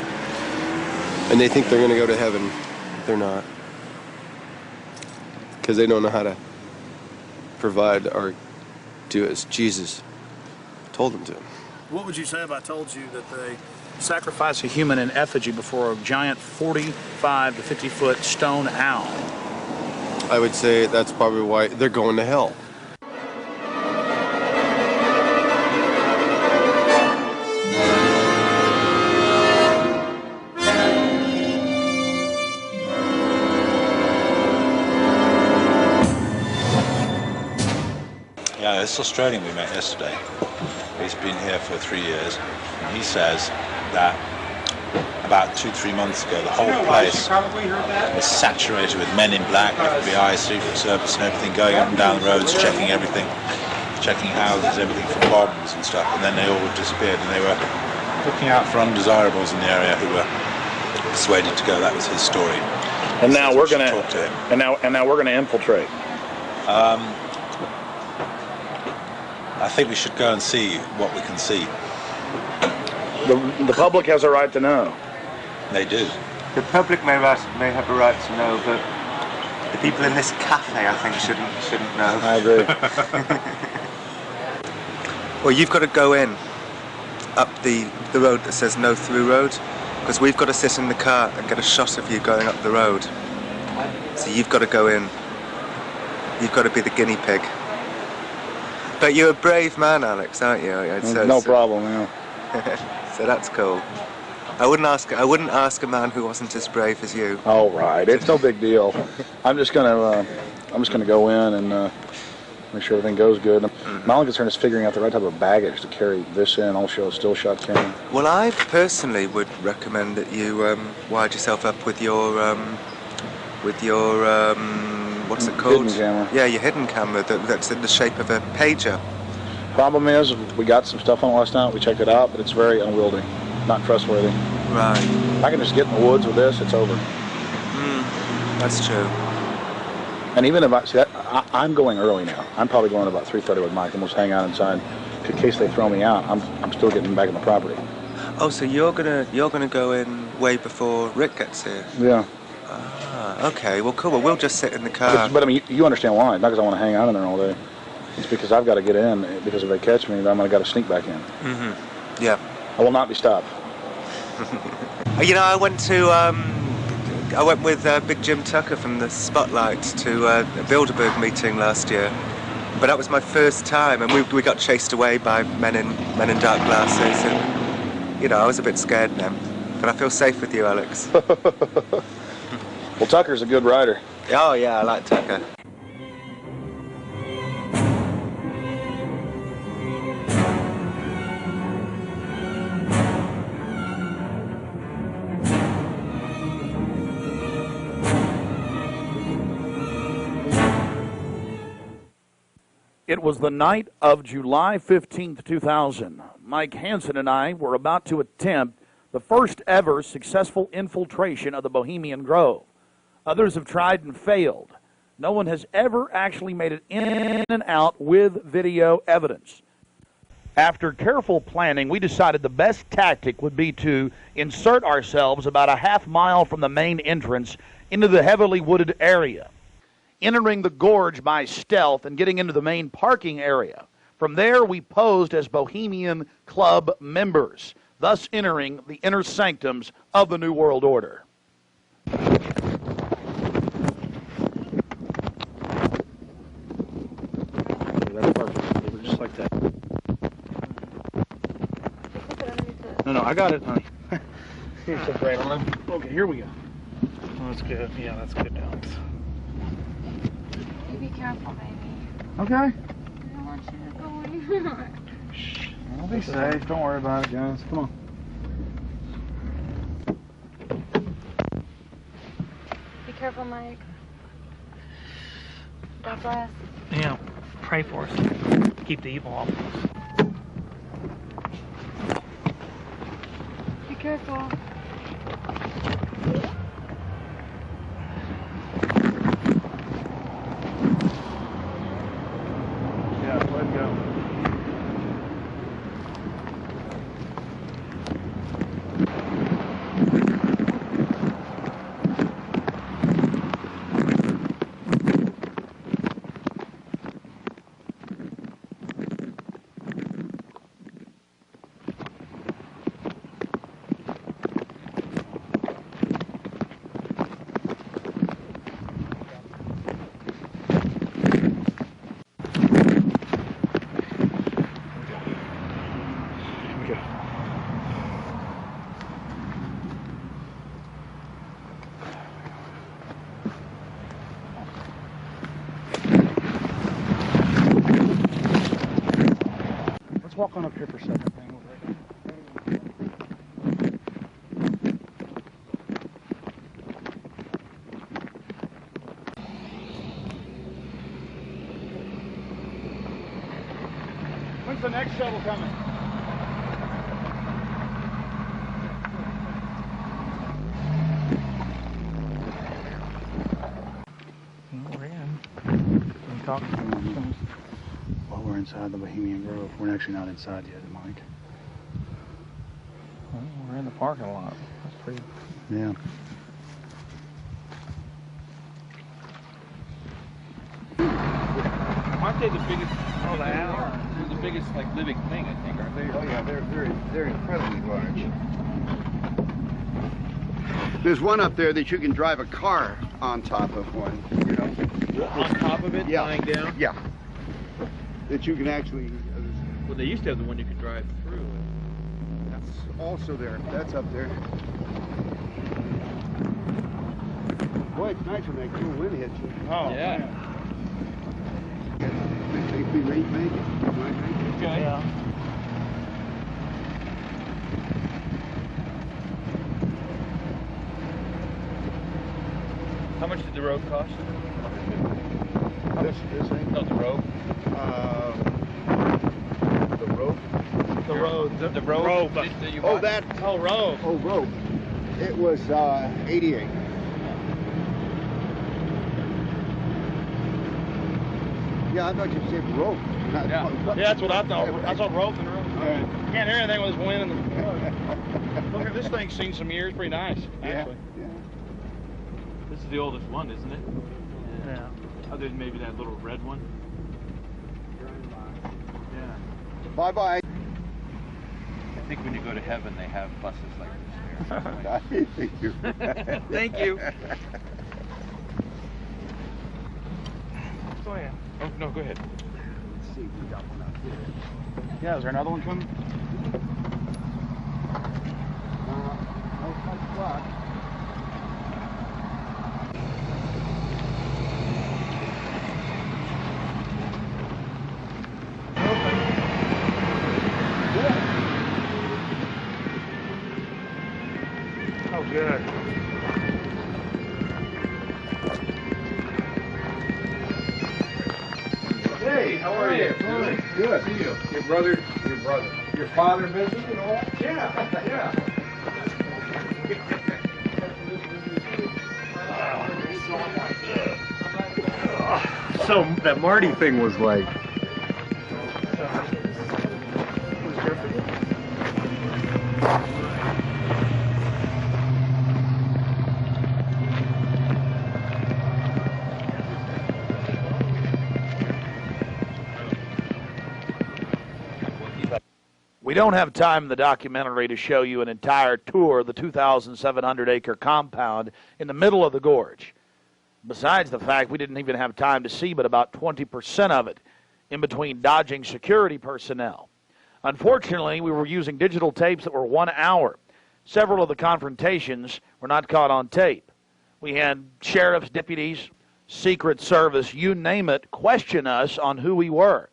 Speaker 16: And they think they're going to go to heaven. They're not. Because they don't know how to provide or do as Jesus told them to.
Speaker 1: What would you say if I told you that they sacrifice a human in effigy before a giant 45 to 50-foot stone owl?
Speaker 16: I would say that's probably why they're going to hell.
Speaker 5: Yeah, this Australian we met yesterday, he's been here for 3 years, and he says that about 2-3 months ago the whole place was saturated with men in black, FBI, Secret Service and everything, going up and down the roads, checking everything, checking houses, everything from bombs and stuff, and then they all disappeared, and they were looking out for undesirables in the area who were persuaded to go. That was his story.
Speaker 1: And now we're going to
Speaker 5: talk to him.
Speaker 1: And now we're going to infiltrate.
Speaker 5: I think we should go and see what we can see.
Speaker 17: The public has a right to know.
Speaker 5: They do.
Speaker 4: The public may have a right to know, but the people in this cafe, I think, shouldn't know.
Speaker 17: I agree.
Speaker 4: Well, you've got to go in up the road that says no through road, because we've got to sit in the car and get a shot of you going up the road. So you've got to go in. You've got to be the guinea pig. But you're a brave man, Alex, aren't you?
Speaker 17: No problem, yeah.
Speaker 4: So that's cool. I wouldn't ask a man who wasn't as brave as you.
Speaker 17: All right, it's no big deal. I'm just gonna go in and make sure everything goes good. My only concern is figuring out the right type of baggage to carry this in, also still shot camera.
Speaker 4: Well, I personally would recommend that you wired yourself up with your what's it called?
Speaker 17: Hidden camera.
Speaker 4: Yeah, your hidden camera that's in the shape of a pager.
Speaker 17: Problem is, we got some stuff on it last night. We checked it out, but it's very unwieldy, not trustworthy.
Speaker 4: Right.
Speaker 17: If I can just get in the woods with this, it's over.
Speaker 4: That's true.
Speaker 17: And even if I'm going early now. I'm probably going about 3:30 with Mike, and we'll just hang out inside in case they throw me out. I'm still getting back on the property.
Speaker 4: Oh, so you're gonna go in way before Rick gets here?
Speaker 17: Yeah.
Speaker 4: Ah, okay. Well, cool. Well, we'll just sit in the car.
Speaker 17: But I mean, you understand why? Not because I want to hang out in there all day. It's because I've got to get in. Because if they catch me, then I'm going to sneak back in.
Speaker 4: Yeah.
Speaker 17: I will not be stopped.
Speaker 4: You know, I went with Big Jim Tucker from the Spotlight to a Bilderberg meeting last year. But that was my first time, and we got chased away by men in dark glasses, and you know, I was a bit scared then. But I feel safe with you, Alex.
Speaker 17: Well, Tucker's a good rider.
Speaker 4: Oh yeah, I like Tucker.
Speaker 1: It was the night of July 15th, 2000. Mike Hansen and I were about to attempt the first ever successful infiltration of the Bohemian Grove. Others have tried and failed. No one has ever actually made it in and out with video evidence. After careful planning, we decided the best tactic would be to insert ourselves about a half mile from the main entrance into the heavily wooded area, entering the gorge by stealth and getting into the main parking area. From there, we posed as Bohemian Club members, thus entering the inner sanctums of the New World Order.
Speaker 17: That's perfect. Leave it just like that. No, I got it, honey. Here's the braid on. Okay, here we go.
Speaker 9: Oh, that's good. Yeah, that's good, Alex.
Speaker 7: You be careful, baby.
Speaker 17: Okay.
Speaker 7: I don't want you to go anywhere.
Speaker 17: Shh. I'll be safe. Don't worry about it, guys. Come on.
Speaker 7: Be careful, Mike. God bless.
Speaker 9: Yeah, pray for us. Keep the evil off of us.
Speaker 7: Be careful.
Speaker 17: Yeah, let it go. Let's walk on up here for a second. When's the next shuttle coming?
Speaker 9: We're in. Can you talk to him?
Speaker 17: Well, we're inside the Bohemian Grove. We're actually not inside yet, Mike.
Speaker 18: Well, we're in the parking lot. That's pretty...
Speaker 17: Yeah.
Speaker 18: Aren't they the biggest? Oh, they are. They're the biggest, like, living thing, I think, aren't they?
Speaker 19: Oh yeah, they're incredibly large. There's one up there that you can drive a car on top of one, you know.
Speaker 18: On top of it, lying down?
Speaker 19: Yeah. That you can actually...
Speaker 18: Well, they used to have the one you could drive through.
Speaker 19: That's also there. That's up there. Boy, it's nice when that cool wind hits you.
Speaker 18: Oh, yeah.
Speaker 19: Think we may make it. Might make it.
Speaker 18: Okay. Yeah. How much did the road cost?
Speaker 19: This thing?
Speaker 18: No, the road.
Speaker 19: The rope?
Speaker 18: The road. The road.
Speaker 19: Rope.
Speaker 18: That you
Speaker 19: Oh,
Speaker 18: bought?
Speaker 19: that.
Speaker 18: Oh, rope.
Speaker 19: Oh, rope. It was 88. Yeah, I thought you said rope.
Speaker 18: Yeah, that's what I thought. I thought rope and rope. Can't hear anything with this wind. Look at this thing's seen some years. Pretty nice, actually.
Speaker 19: Yeah.
Speaker 18: This is the oldest one, isn't it? Yeah. Other than maybe that little red one. Yeah.
Speaker 19: Bye-bye.
Speaker 18: I think when you go to heaven, they have buses like this here.
Speaker 19: Thank you.
Speaker 18: Thank you. Oh, yeah. Oh, no, go ahead.
Speaker 19: Let's see, we got one out here.
Speaker 17: Yeah, is there another one coming?
Speaker 19: No, 5 o'clock.
Speaker 18: Oh, good.
Speaker 19: Hey, how are you? Good.
Speaker 18: See you.
Speaker 19: Your brother, your father visited and all that?
Speaker 18: Yeah.
Speaker 17: So that Marty thing was like...
Speaker 1: We don't have time in the documentary to show you an entire tour of the 2,700-acre compound in the middle of the gorge. Besides the fact we didn't even have time to see but about 20% of it in between dodging security personnel. Unfortunately, we were using digital tapes that were 1 hour. Several of the confrontations were not caught on tape. We had sheriffs, deputies, Secret Service, you name it, question us on who we were.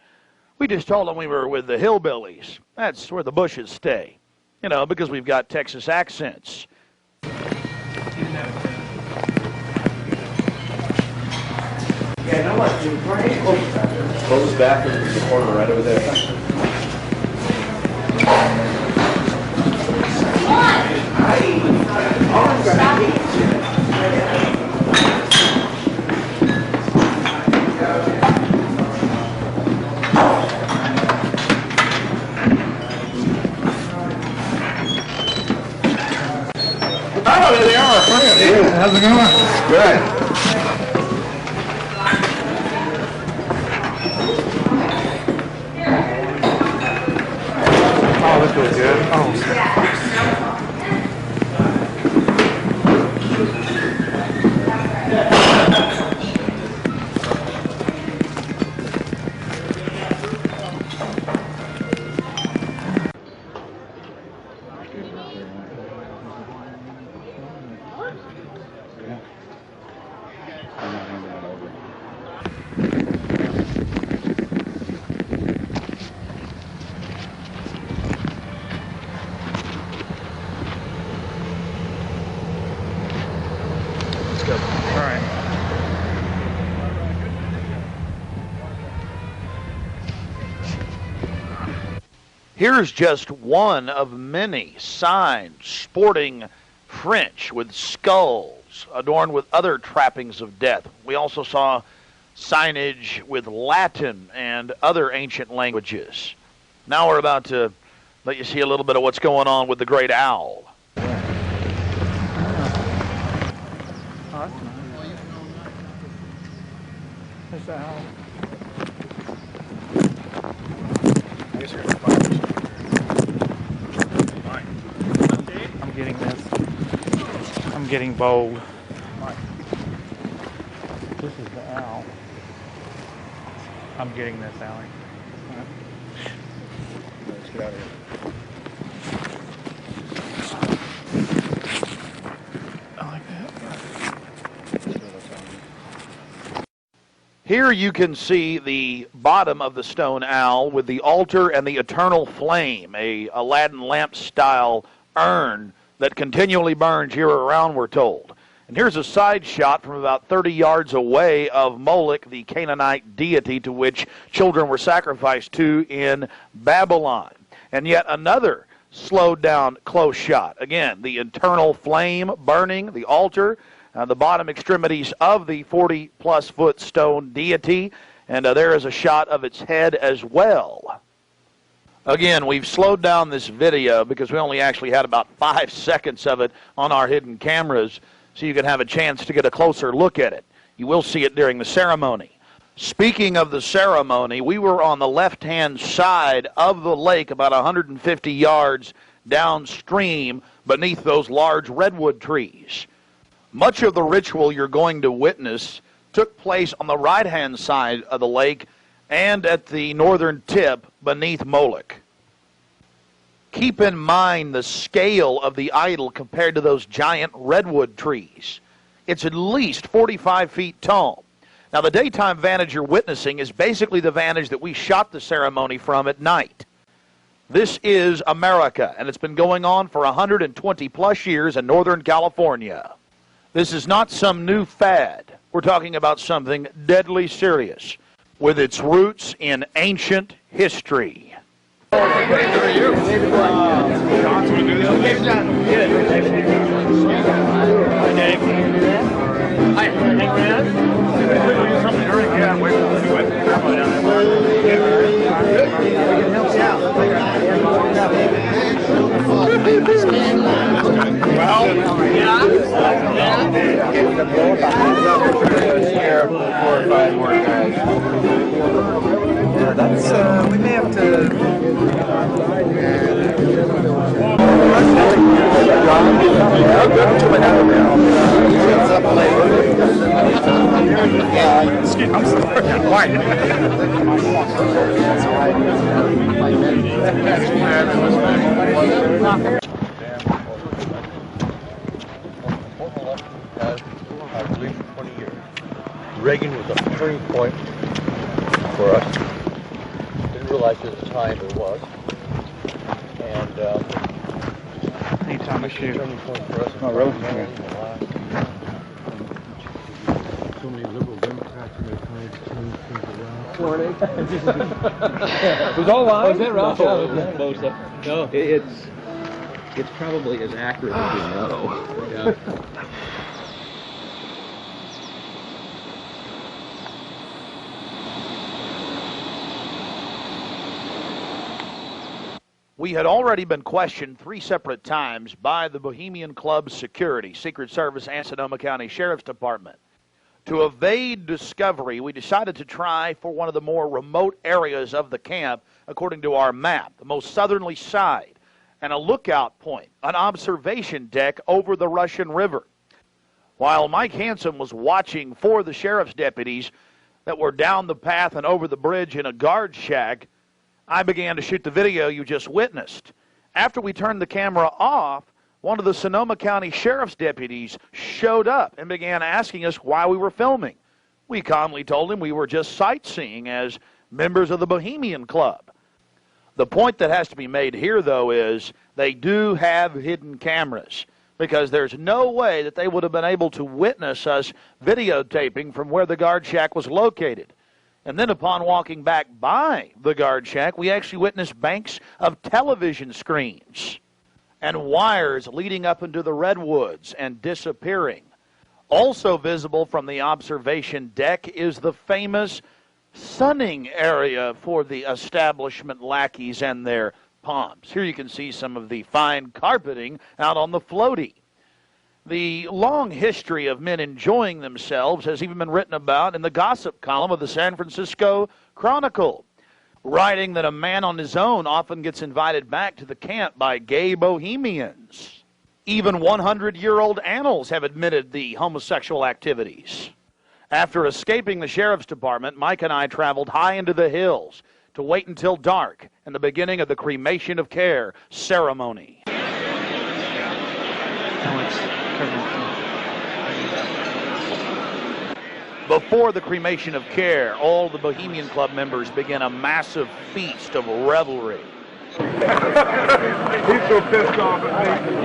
Speaker 1: We just told them we were with the hillbillies. That's where the Bushes stay. You know, because we've got Texas accents.
Speaker 19: Yeah, no, what?
Speaker 10: Close back in the corner right over there.
Speaker 19: Oh, there they are. How's it going? Good.
Speaker 17: Oh, this was good. Oh.
Speaker 1: Here's just one of many signs sporting French with skulls adorned with other trappings of death. We also saw signage with Latin and other ancient languages. Now we're about to let you see a little bit of what's going on with the great owl.
Speaker 9: Oh, that's nice. There's the owl.
Speaker 18: I guess you're going to find this. Fine.
Speaker 9: I'm getting this. I'm getting bold. This is the owl. I'm getting this, Allie.
Speaker 18: Let's get out of here.
Speaker 9: I like that.
Speaker 1: Here you can see the bottom of the stone owl with the altar and the eternal flame, a Aladdin lamp style urn that continually burns year around, we're told. And here's a side shot from about 30 yards away of Moloch, the Canaanite deity to which children were sacrificed to in Babylon. And yet another slowed down close shot. Again, the eternal flame burning, the altar, the bottom extremities of the 40-plus foot stone deity, and there is a shot of its head as well. Again, we've slowed down this video because we only actually had about 5 seconds of it on our hidden cameras, so you can have a chance to get a closer look at it. You will see it during the ceremony. Speaking of the ceremony, we were on the left-hand side of the lake about 150 yards downstream beneath those large redwood trees. Much of the ritual you're going to witness took place on the right-hand side of the lake and at the northern tip beneath Moloch. Keep in mind the scale of the idol compared to those giant redwood trees. It's at least 45 feet tall. Now, the daytime vantage you're witnessing is basically the vantage that we shot the ceremony from at night. This is America, and it's been going on for 120-plus years in Northern California. This is not some new fad. We're talking about something deadly serious with its roots in ancient history.
Speaker 4: Yeah, that's, we may have to...
Speaker 18: I'm sorry.
Speaker 20: I believe for 20 years. Reagan was a turning point for us. Didn't realize at the time it was. And
Speaker 9: anytime I shoot.
Speaker 20: Turning point for us.
Speaker 18: Oh, really?
Speaker 20: So many liberal Democrats in their time to change things around.
Speaker 18: Morning.
Speaker 20: It was all live?
Speaker 18: Was it, Rob?
Speaker 20: No.
Speaker 14: It's probably as accurate as you know.
Speaker 20: Yeah.
Speaker 1: We had already been questioned 3 separate times by the Bohemian Club's security, Secret Service, and Sonoma County Sheriff's Department. To evade discovery, we decided to try for one of the more remote areas of the camp, according to our map, the most southerly side, and a lookout point, an observation deck over the Russian River. While Mike Hansen was watching for the sheriff's deputies that were down the path and over the bridge in a guard shack, I began to shoot the video you just witnessed. After we turned the camera off, one of the Sonoma County Sheriff's deputies showed up and began asking us why we were filming. We calmly told him we were just sightseeing as members of the Bohemian Club. The point that has to be made here, though, is they do have hidden cameras, because there's no way that they would have been able to witness us videotaping from where the guard shack was located. And then upon walking back by the guard shack, we actually witnessed banks of television screens and wires leading up into the redwoods and disappearing. Also visible from the observation deck is the famous sunning area for the establishment lackeys and their pomps. Here you can see some of the fine carpeting out on the floaty. The long history of men enjoying themselves has even been written about in the gossip column of the San Francisco Chronicle, writing that a man on his own often gets invited back to the camp by gay bohemians. Even 100-year-old annals have admitted the homosexual activities. After escaping the sheriff's department, Mike and I traveled high into the hills to wait until dark and the beginning of the cremation of care ceremony. Before the cremation of care, all the Bohemian Club members begin a massive feast of revelry.
Speaker 21: He's so pissed off at me.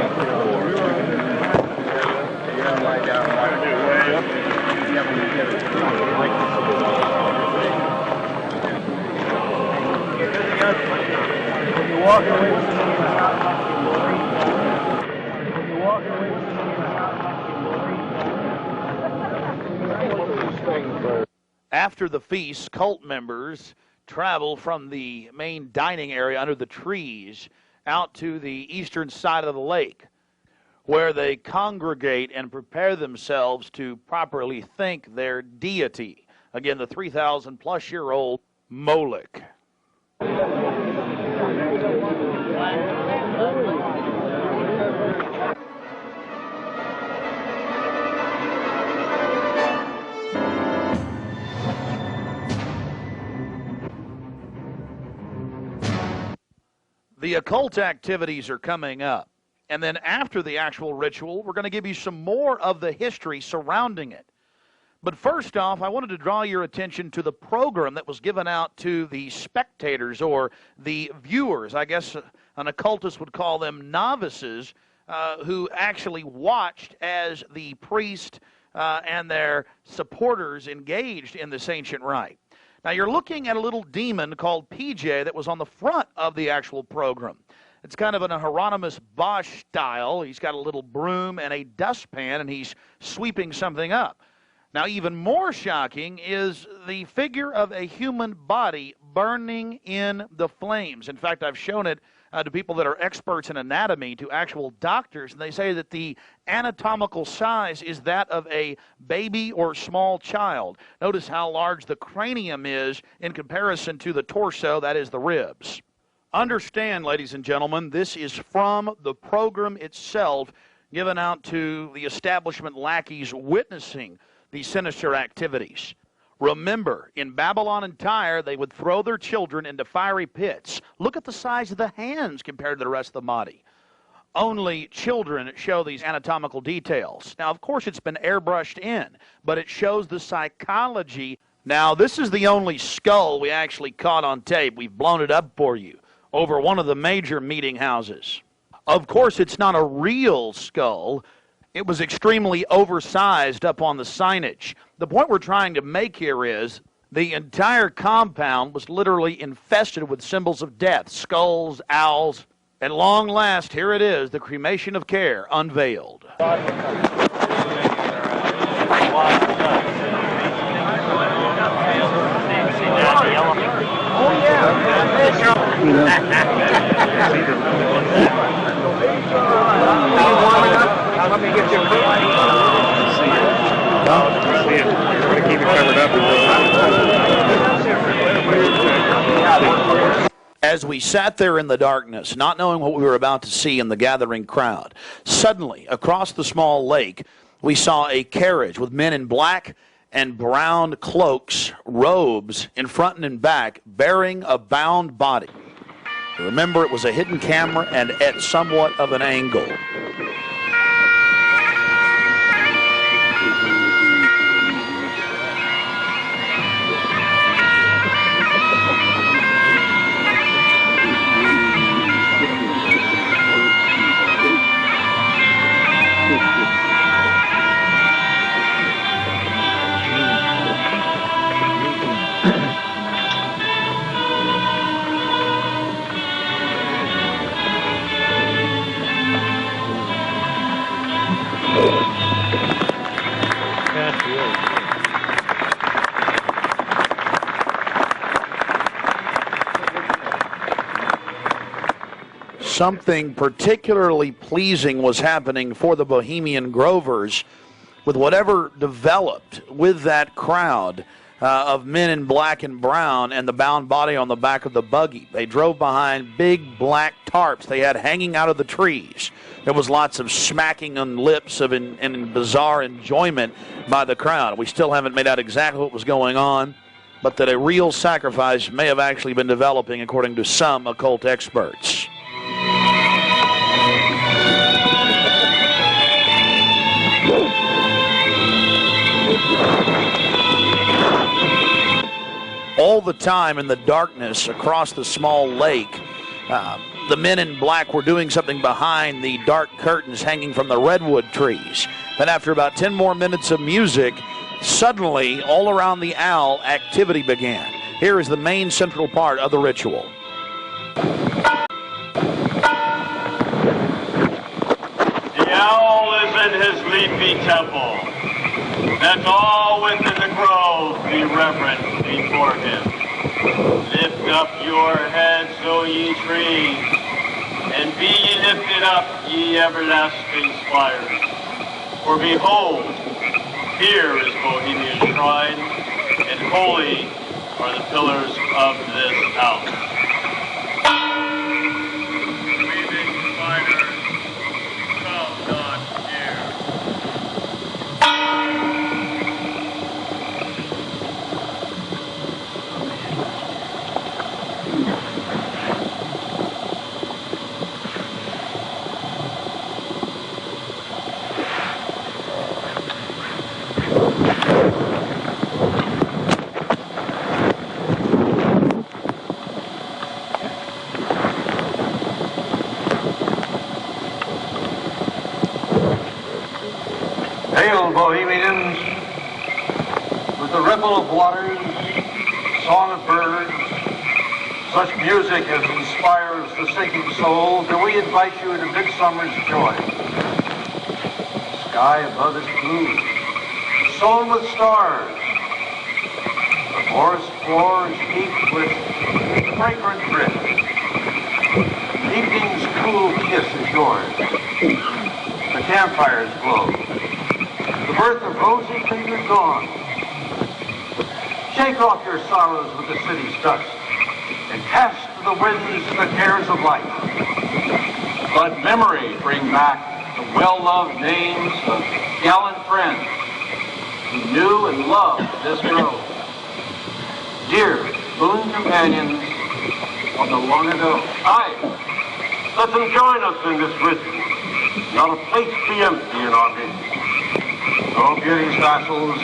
Speaker 1: After the feast, cult members travel from the main dining area under the trees out to the eastern side of the lake, where they congregate and prepare themselves to properly thank their deity. Again, the 3,000-plus-year-old Moloch. The occult activities are coming up. And then after the actual ritual, we're going to give you some more of the history surrounding it. But first off, I wanted to draw your attention to the program that was given out to the spectators or the viewers. I guess an occultist would call them novices, who actually watched as the priest and their supporters engaged in this ancient rite. Now, you're looking at a little demon called PJ that was on the front of the actual program. It's kind of in a Hieronymus Bosch style. He's got a little broom and a dustpan, and he's sweeping something up. Now, even more shocking is the figure of a human body burning in the flames. In fact, I've shown it to people that are experts in anatomy, to actual doctors, and they say that the anatomical size is that of a baby or small child. Notice how large the cranium is in comparison to the torso, that is the ribs. Understand, ladies and gentlemen, this is from the program itself given out to the establishment lackeys witnessing these sinister activities. Remember, in Babylon and Tyre, they would throw their children into fiery pits. Look at the size of the hands compared to the rest of the body. Only children show these anatomical details. Now, of course, it's been airbrushed in, but it shows the psychology. Now, this is the only skull we actually caught on tape. We've blown it up for you over one of the major meeting houses. Of course, it's not a real skull. It was extremely oversized up on the signage. The point we're trying to make here is the entire compound was literally infested with symbols of death, skulls, owls. At long last, here it is, the cremation of care unveiled.
Speaker 21: Oh, yeah. Let me get you a We're going to keep it covered up.
Speaker 1: As we sat there in the darkness, not knowing what we were about to see in the gathering crowd, suddenly, across the small lake, we saw a carriage with men in black and brown cloaks, robes, in front and in back, bearing a bound body. Remember, it was a hidden camera and at somewhat of an angle. something particularly pleasing was happening for the Bohemian Grovers with whatever developed with that crowd of men in black and brown and the bound body on the back of the buggy. They drove behind big black tarps they had hanging out of the trees. There was lots of smacking on lips of in bizarre enjoyment by the crowd. We still haven't made out exactly what was going on, but that a real sacrifice may have actually been developing, according to some occult experts. All the time in the darkness across the small lake, the men in black were doing something behind the dark curtains hanging from the redwood trees. Then after about 10 more minutes of music, suddenly, all around the owl, activity began. Here is the main central part of the ritual.
Speaker 2: The owl is in his leafy temple. Let all within the grove be reverent before him. Lift up your heads, O ye trees, and be ye lifted up, ye everlasting spires. For behold, here is Bohemian shrine, and holy are the pillars of this house. Weaving spiders, come not near.
Speaker 21: Hail, Bohemians, with the ripple of waters, song of birds, such music as inspires the sinking soul, do we invite you into midsummer's joy. The sky above is blue, sown with stars. The forest floor is heaped with fragrant drift. Evening's cool kiss is yours. The campfires glow. The birth of rosy fingered dawn. Shake off your sorrows with the city's dust and cast to the winds the cares of life. Let memory bring back the well-loved names of gallant friends who knew and loved this grove. Dear boon companions of the long ago. Aye, let them join us in this ritual. Not a place be empty in our midst. O beauty's vassals,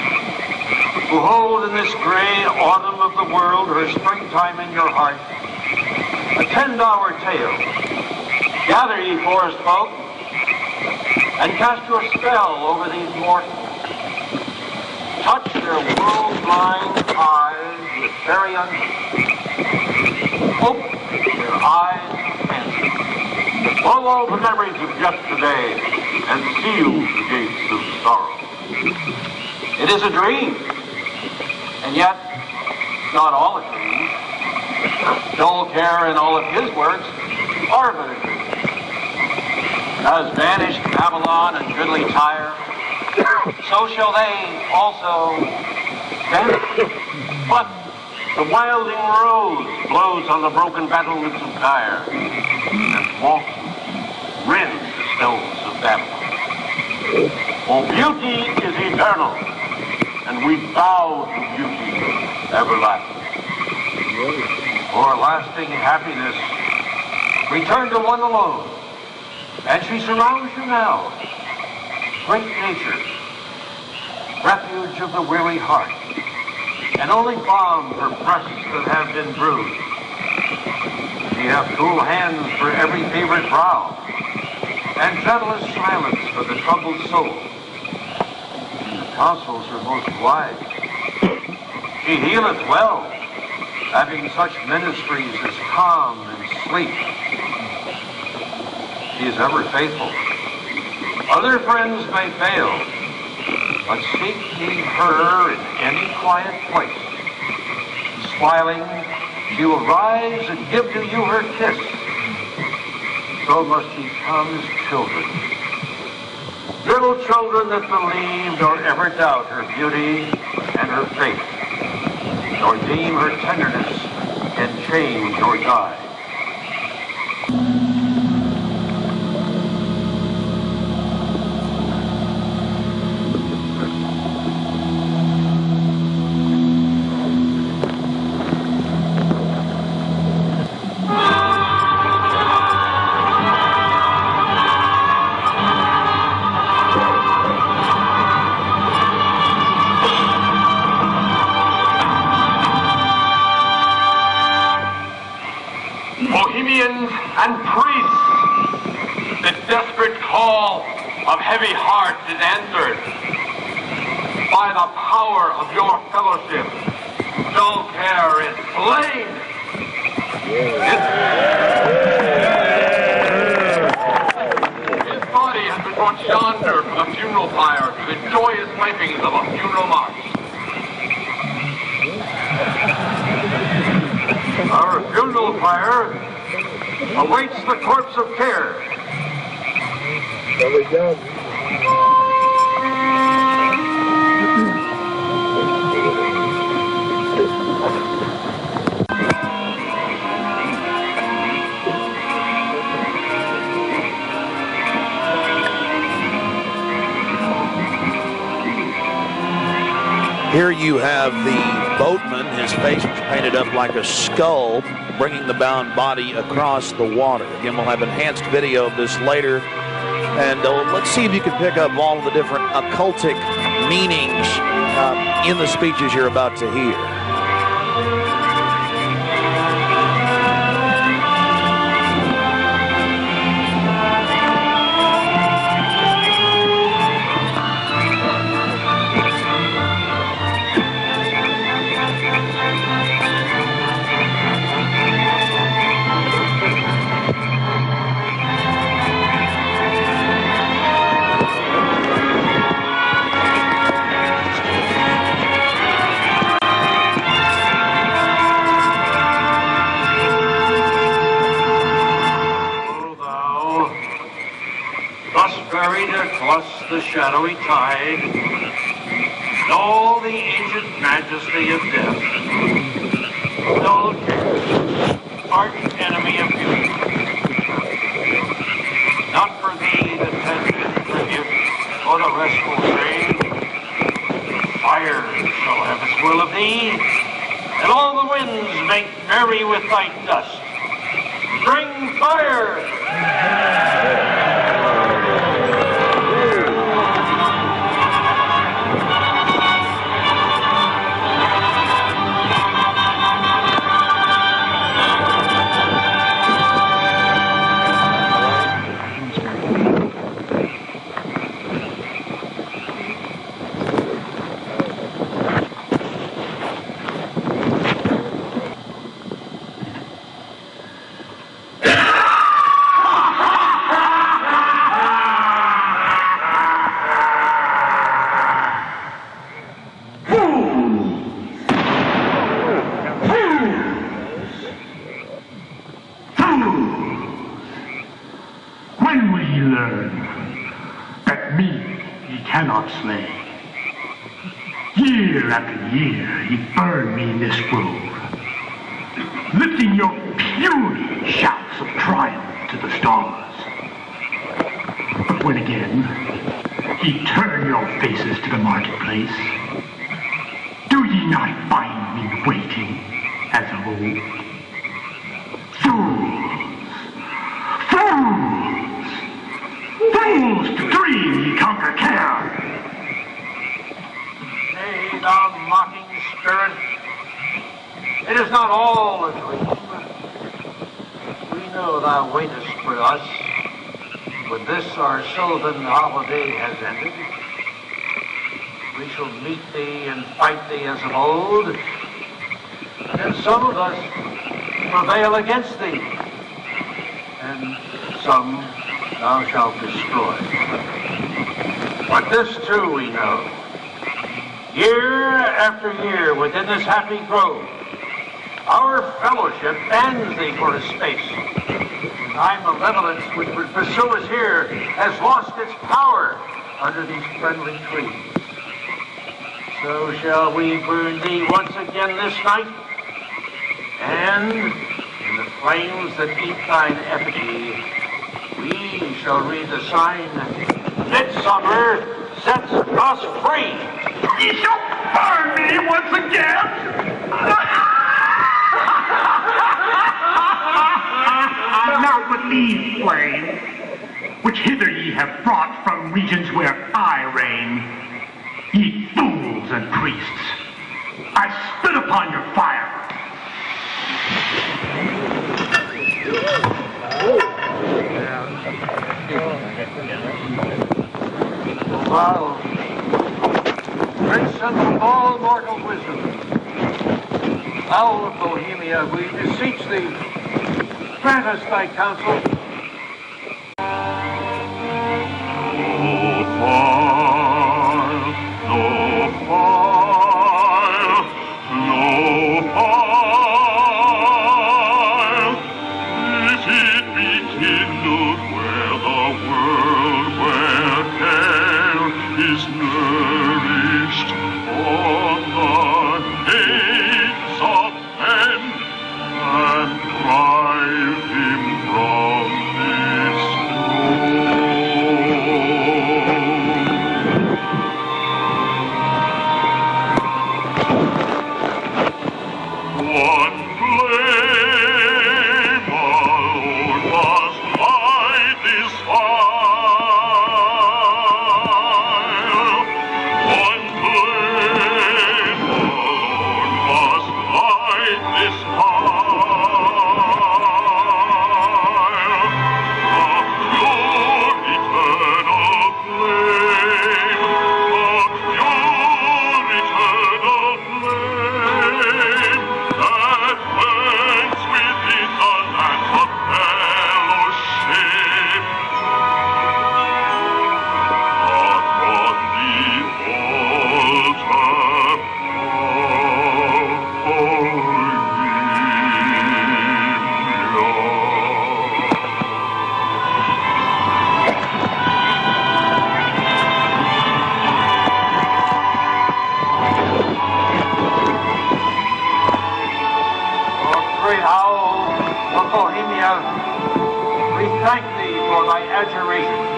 Speaker 21: who hold in this gray autumn of the world her springtime in your heart, attend our tale. Gather, ye forest folk, and cast your spell over these mortals. Touch their world-blind eyes with fairy unction. Open their eyes of fancy. Blow all the memories of yesterday and seal the gates of sorrow. It is a dream, and yet not all a dream. Joel Kerr and all of his works are but a dream. As vanished Babylon and goodly Tyre, so shall they also vanish. But the wilding rose blows on the broken battlements of Tyre, and walks rends the stones of Babylon. For beauty is eternal, and we bow to beauty everlasting. For lasting happiness, return to one alone, and she surrounds you now. Great nature, refuge of the weary heart, and only balm for breasts that have been bruised. Ye have cool hands for every favored brow, and gentlest silence for the troubled soul. The counsels are most wise. She healeth well, having such ministries as calm and sleep. She is ever faithful. Other friends may fail, but seek ye her in any quiet place. Smiling, she will rise and give to you her kiss. So so must he come his children. Little children that believe nor ever doubt her beauty and her faith, nor deem her tenderness can change or die. Bohemians and priests, the desperate call of heavy hearts is answered. By the power of your fellowship, Documentaire is slain. His body has been brought yonder from the funeral pyre to the joyous wipings of a funeral march. Our funeral pyre awaits the corpse of care. Very good.
Speaker 1: Here you have the boatman, his face was painted up like a skull, bringing the bound body across the water. Again, we'll have enhanced video of this later. And let's see if you can pick up all of the different occultic meanings in the speeches you're about to hear.
Speaker 21: Across the shadowy tide, and all the ancient majesty of death, dull arch enemy of beauty. Not for thee the tender tribute or the restful shade. Fire shall have its will of thee, and all the winds make merry with thy dust. Bring fire!
Speaker 3: Slay. Year after year, he burned me in this grove, lifting your puny shouts of triumph to the stars. But when again, he turned your faces to the marketplace, do ye not find me waiting as of old? Fools to dream ye conquer care!
Speaker 21: Thou mocking spirit, it is not all a dream. We know thou waitest for us when this our sylvan holiday has ended. We shall meet thee and fight thee as of old, and some of us prevail against thee, and some thou shalt destroy. But this too we know. Year after year within this happy grove, our fellowship bans thee for a space. Thy malevolence which would pursue us here has lost its power under these friendly trees. So shall we burn thee once again this night, and in the flames that eat thine effigy, we shall read the sign, Midsummer sets us free.
Speaker 3: Ye shall burn me once again. Not with these flames, which hither ye have brought from regions where I reign. Ye fools and priests, I spit upon your fire.
Speaker 21: Thou, Prince of all mortal wisdom, thou of Bohemia, we beseech thee, grant us thy counsel. We thank thee for thy adjuration.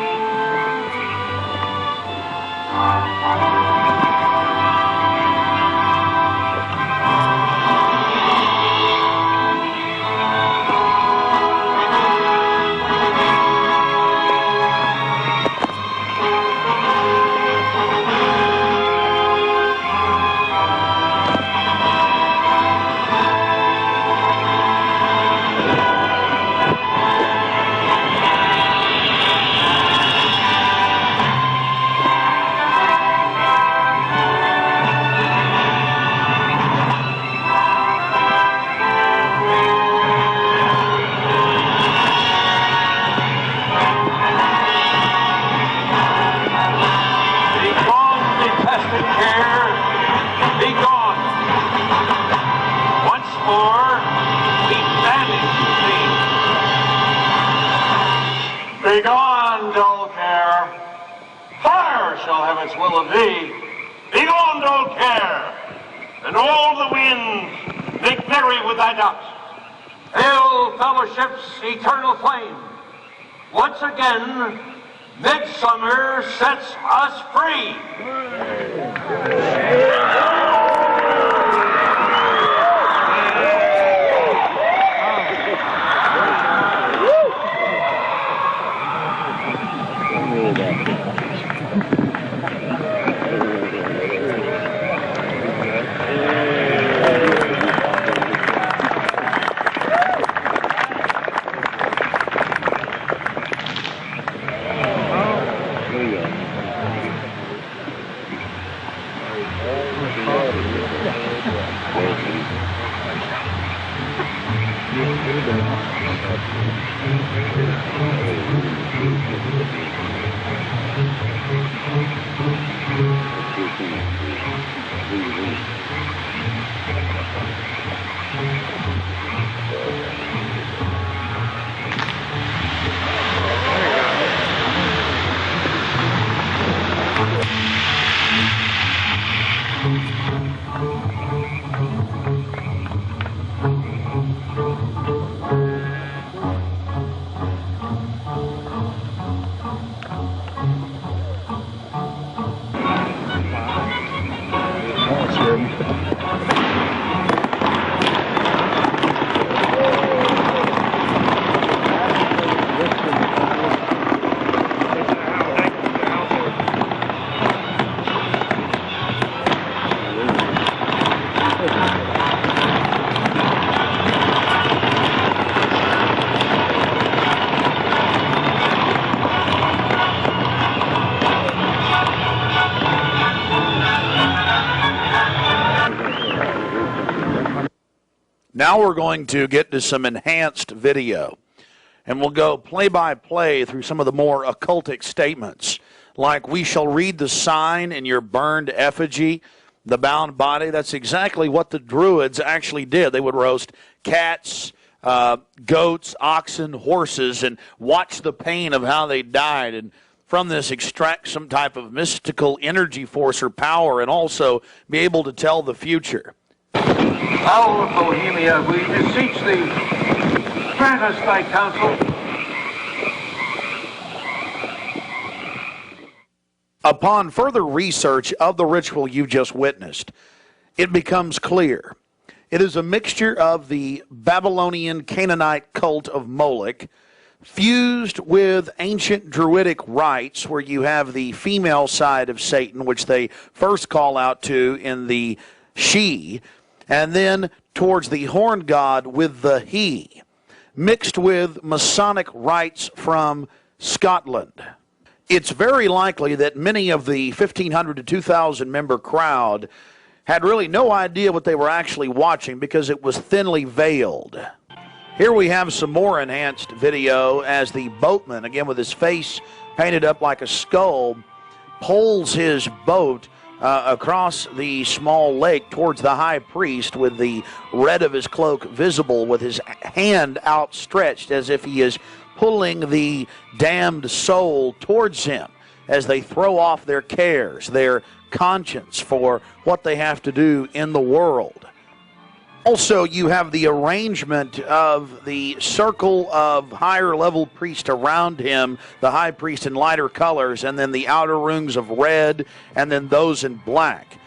Speaker 21: Begone, dull care. Fire shall have its will of thee. Begone, dull care. And all the winds make merry with thy dust. Hail, fellowship's eternal flame. Once again, midsummer sets us free.
Speaker 1: Now we're going to get to some enhanced video, and we'll go play-by-play through some of the more occultic statements, like we shall read the sign in your burned effigy, the bound body. That's exactly what the Druids actually did. They would roast cats, goats, oxen, horses, and watch the pain of how they died, and from this extract some type of mystical energy force or power, and also be able to tell the future.
Speaker 21: Owl of Bohemia, we beseech thee, grant us thy counsel.
Speaker 1: Upon further research of the ritual you just witnessed, it becomes clear. It is a mixture of the Babylonian Canaanite cult of Moloch, fused with ancient Druidic rites, where you have the female side of Satan, which they first call out to in the she, and then towards the horn god with the he, mixed with Masonic rites from Scotland. It's very likely that many of the 1,500 to 2,000 member crowd had really no idea what they were actually watching because it was thinly veiled. Here we have some more enhanced video as the boatman, again with his face painted up like a skull, pulls his boat across the small lake towards the high priest with the red of his cloak visible, with his hand outstretched as if he is pulling the damned soul towards him as they throw off their cares, their conscience for what they have to do in the world. Also, you have the arrangement of the circle of higher level priests around him, the high priest in lighter colors, and then the outer rings of red, and then those in black.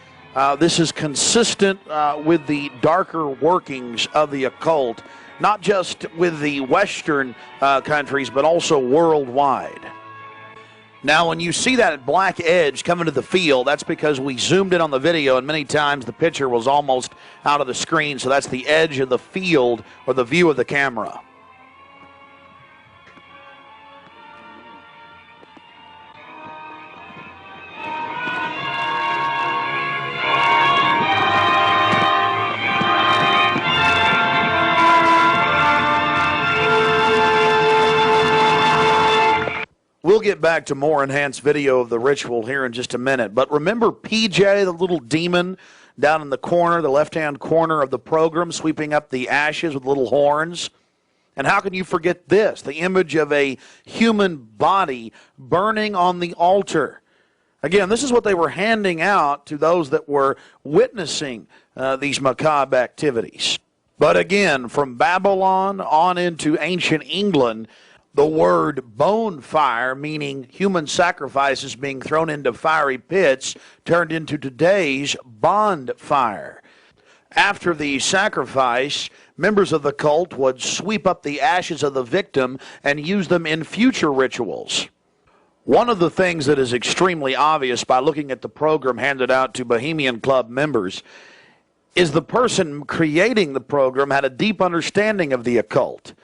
Speaker 1: This is consistent with the darker workings of the occult, not just with the Western countries, but also worldwide. Now, when you see that black edge coming to the field, that's because we zoomed in on the video, and many times the picture was almost out of the screen, so that's the edge of the field or the view of the camera. We'll get back to more enhanced video of the ritual here in just a minute. But remember PJ, the little demon down in the corner, the left-hand corner of the program, sweeping up the ashes with little horns? And how can you forget this? The image of a human body burning on the altar. Again, this is what they were handing out to those that were witnessing these macabre activities. But again, from Babylon on into ancient England, the word bone fire, meaning human sacrifices being thrown into fiery pits, turned into today's bonfire. After the sacrifice, members of the cult would sweep up the ashes of the victim and use them in future rituals. One of the things that is extremely obvious by looking at the program handed out to Bohemian Club members is the person creating the program had a deep understanding of the occult.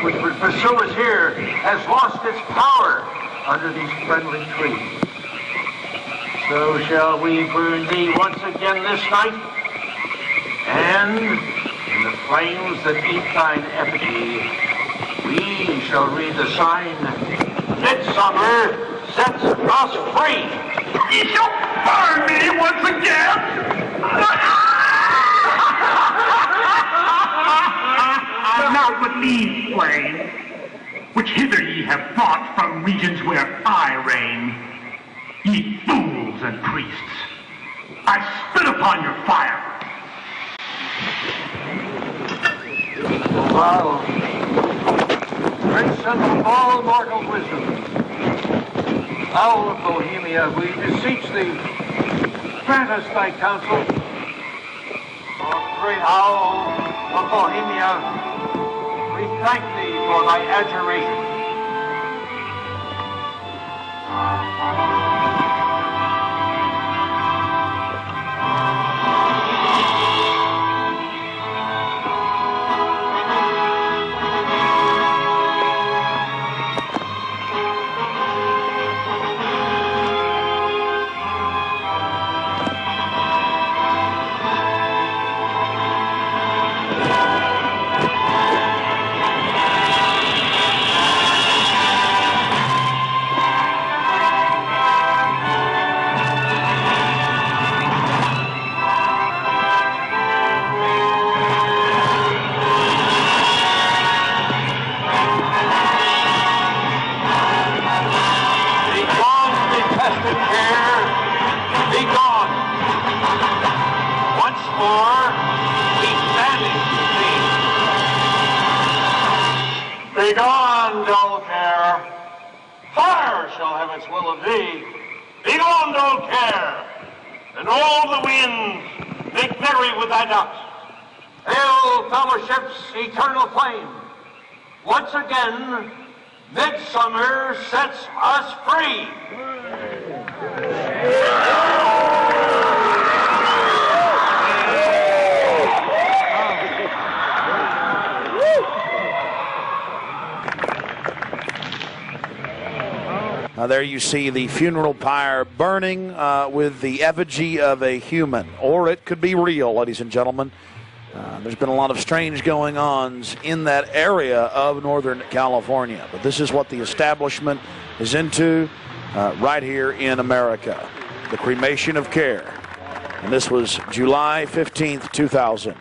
Speaker 21: Which would pursue us here has lost its power under these friendly trees. So shall we burn thee once again this night, and in the flames that eat thine effigy, we shall read the sign, Midsummer sets us free.
Speaker 3: You shall burn me once again! Not with these flames, which hither ye have brought from regions where I reign. Ye fools and priests, I spit upon your fire.
Speaker 21: Wow. Great son of all mortal wisdom, Owl of Bohemia, we beseech thee, grant us thy counsel. O great Owl of Bohemia, we thank thee for thy adjuration. Begone, dull care. Fire shall have its will of thee. Begone, dull care. And all the winds make merry with thy ducks. Hail, fellowship's eternal flame. Once again, midsummer sets us free.
Speaker 1: There you see the funeral pyre burning with the effigy of a human, or it could be real, ladies and gentlemen. There's been a lot of strange going-ons in that area of Northern California, but this is what the establishment is into right here in America, the cremation of care. And this was July 15th, 2000.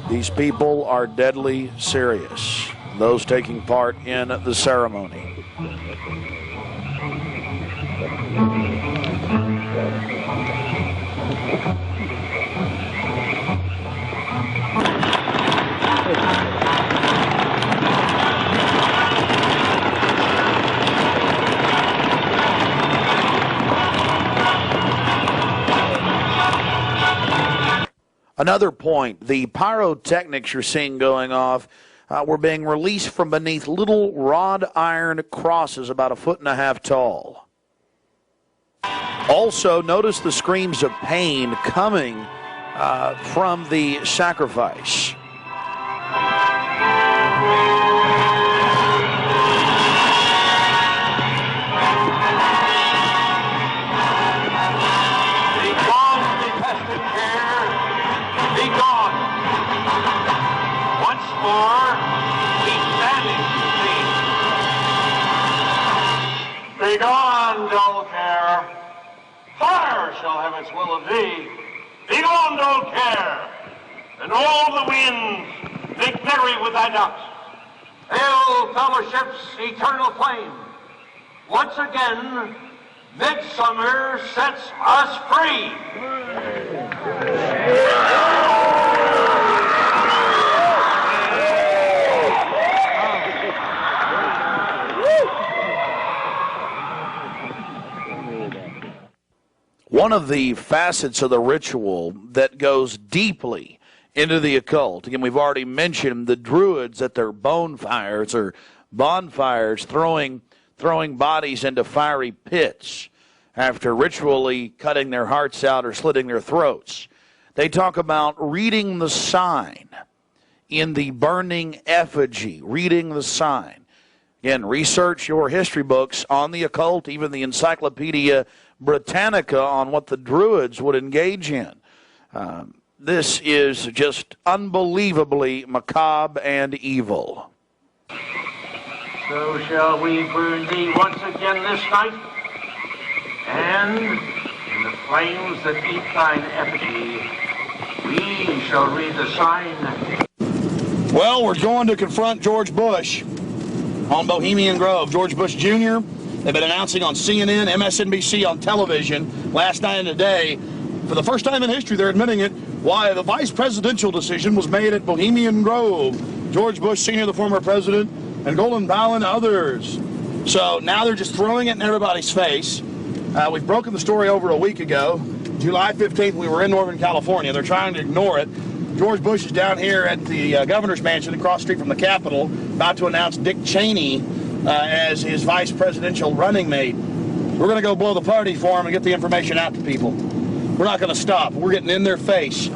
Speaker 1: These people are deadly serious, those taking part in the ceremony. Another point, the pyrotechnics you're seeing going off were being released from beneath little wrought iron crosses about 1.5 feet tall. Also, notice the screams of pain coming from the sacrifice.
Speaker 21: Begone, dull care. Fire shall have its will of thee. Begone, dull care. And all the winds make merry with thy ducks. Hail, fellowship's eternal flame. Once again, midsummer sets us free.
Speaker 1: One of the facets of the ritual that goes deeply into the occult, again, we've already mentioned the Druids at their bonfires or bonfires throwing bodies into fiery pits after ritually cutting their hearts out or slitting their throats. They talk about reading the sign in the burning effigy, reading the sign. Again, research your history books on the occult, even the Encyclopedia Britannica on what the Druids would engage in. This is just unbelievably macabre and evil.
Speaker 21: So shall we burn thee once again this night, and in the flames that eat thine effigy, we shall read the sign.
Speaker 18: Well, we're going to confront George Bush on Bohemian Grove. George Bush Jr., they've been announcing on CNN, MSNBC on television last night and today. For the first time in history, they're admitting it, why the vice presidential decision was made at Bohemian Grove. George Bush Sr., the former president, and Colin Powell and others. So now they're just throwing it in everybody's face. We've broken the story over a week ago. July 15th, we were in Northern California. They're trying to ignore it. George Bush is down here at the governor's mansion across the street from the Capitol, about to announce Dick Cheney as his vice presidential running mate. We're going to go blow the party for him and get the information out to people. We're not going to stop. We're getting in their face.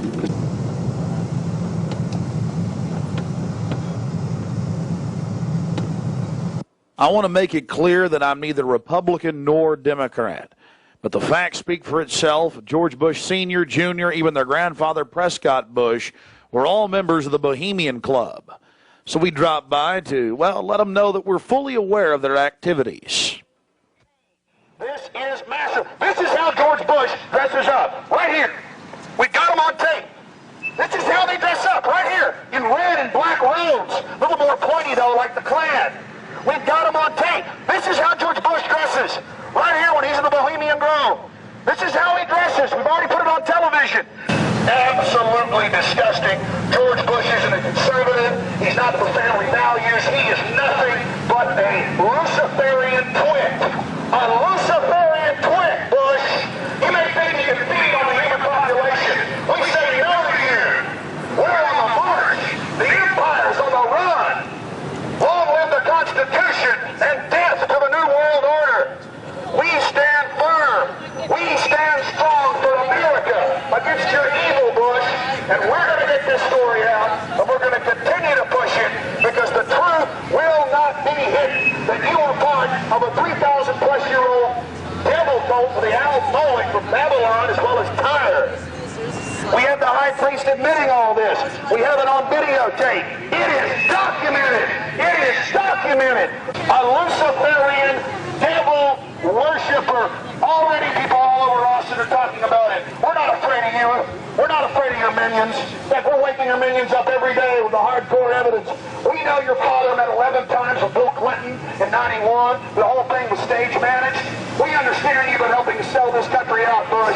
Speaker 18: I want to make it clear that I'm neither Republican nor Democrat. But the facts speak for itself. George Bush Sr., Jr., even their grandfather Prescott Bush were all members of the Bohemian Club. So we dropped by to, well, let them know that we're fully aware of their activities.
Speaker 21: This is massive. This is how George Bush dresses up, right here. We got him on tape. This is how they dress up, right here, in red and black robes. A little more pointy, though, like the Klan. We've got him on tape. This is how George Bush dresses, right here when he's in the Bohemian Grove. This is how he dresses. We've already put it on television. Absolutely disgusting. George Bush isn't a conservative. He's not for family values. He is nothing but a Luciferian twit. A Luciferian twit, Bush. You may think you can feed on the human population. We say no to you. We're on the march. The empire's on the run. Long live the Constitution and death to the New World Order. We stand firm. We stand strong for America against your evil, Bush. And we're going to get this story out, and we're going to continue to push it because the truth will not be hidden that you are part of a 3,000-plus-year-old devil cult for the Al Mowing from Babylon as well as Tyre. We have the high priest admitting all this. We have it on videotape. It is documented. It is documented. A Luciferian devil worshiper. Already people all over Austin are talking about it. We're not afraid of you. We're not afraid of your minions. In fact, we're waking your minions up every day with the hardcore evidence. We know your father met 11 times with Bill Clinton in 91. The whole thing was stage managed. We understand you've been helping to sell this country out, Bush.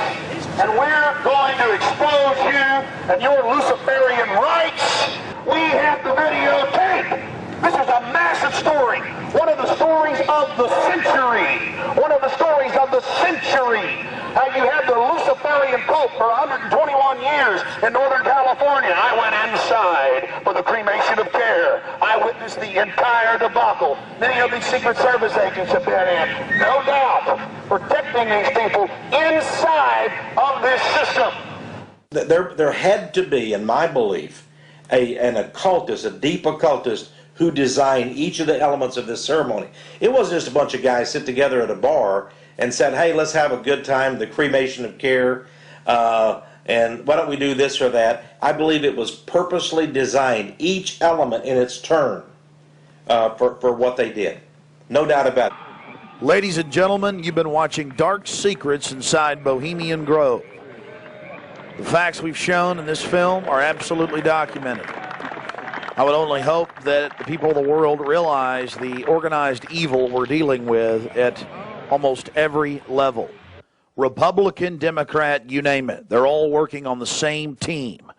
Speaker 21: And we're going to expose you and your Luciferian rights. We have the videotape. This is a massive story. One of the stories of the century. One of the stories of the century. How you had the Luciferian Pope for 121 years in Northern California. I went inside for the cremation of care. I witnessed the entire debacle. Many of these Secret Service agents have been in. No doubt. Protecting these people inside of this system.
Speaker 6: There had to be, in my belief, an occultist, a deep occultist, who designed each of the elements of this ceremony. It wasn't just a bunch of guys sit together at a bar and said, hey, let's have a good time, the cremation of care, and why don't we do this or that. I believe it was purposely designed, each element in its turn, for what they did. No doubt about it.
Speaker 1: Ladies and gentlemen, you've been watching Dark Secrets inside Bohemian Grove. The facts we've shown in this film are absolutely documented. I would only hope that the people of the world realize the organized evil we're dealing with at almost every level. Republican, Democrat, you name it. They're all working on the same team.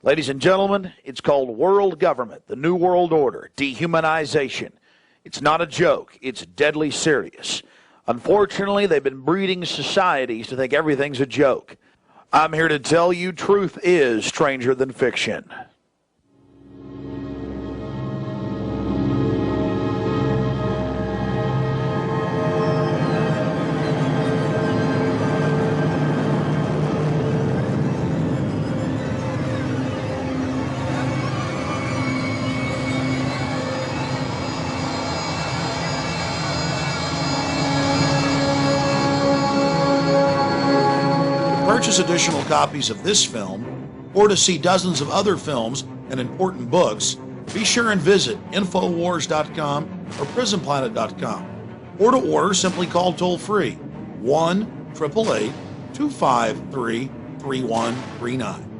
Speaker 1: Ladies and gentlemen, it's called world government, the New World Order, dehumanization. It's not a joke. It's deadly serious. Unfortunately, they've been breeding societies to think everything's a joke. I'm here to tell you truth is stranger than fiction. purchase additional copies of this film or to see dozens of other films and important books, be sure and visit Infowars.com or PrisonPlanet.com. Or to order, simply call toll-free 1-888-253-3139.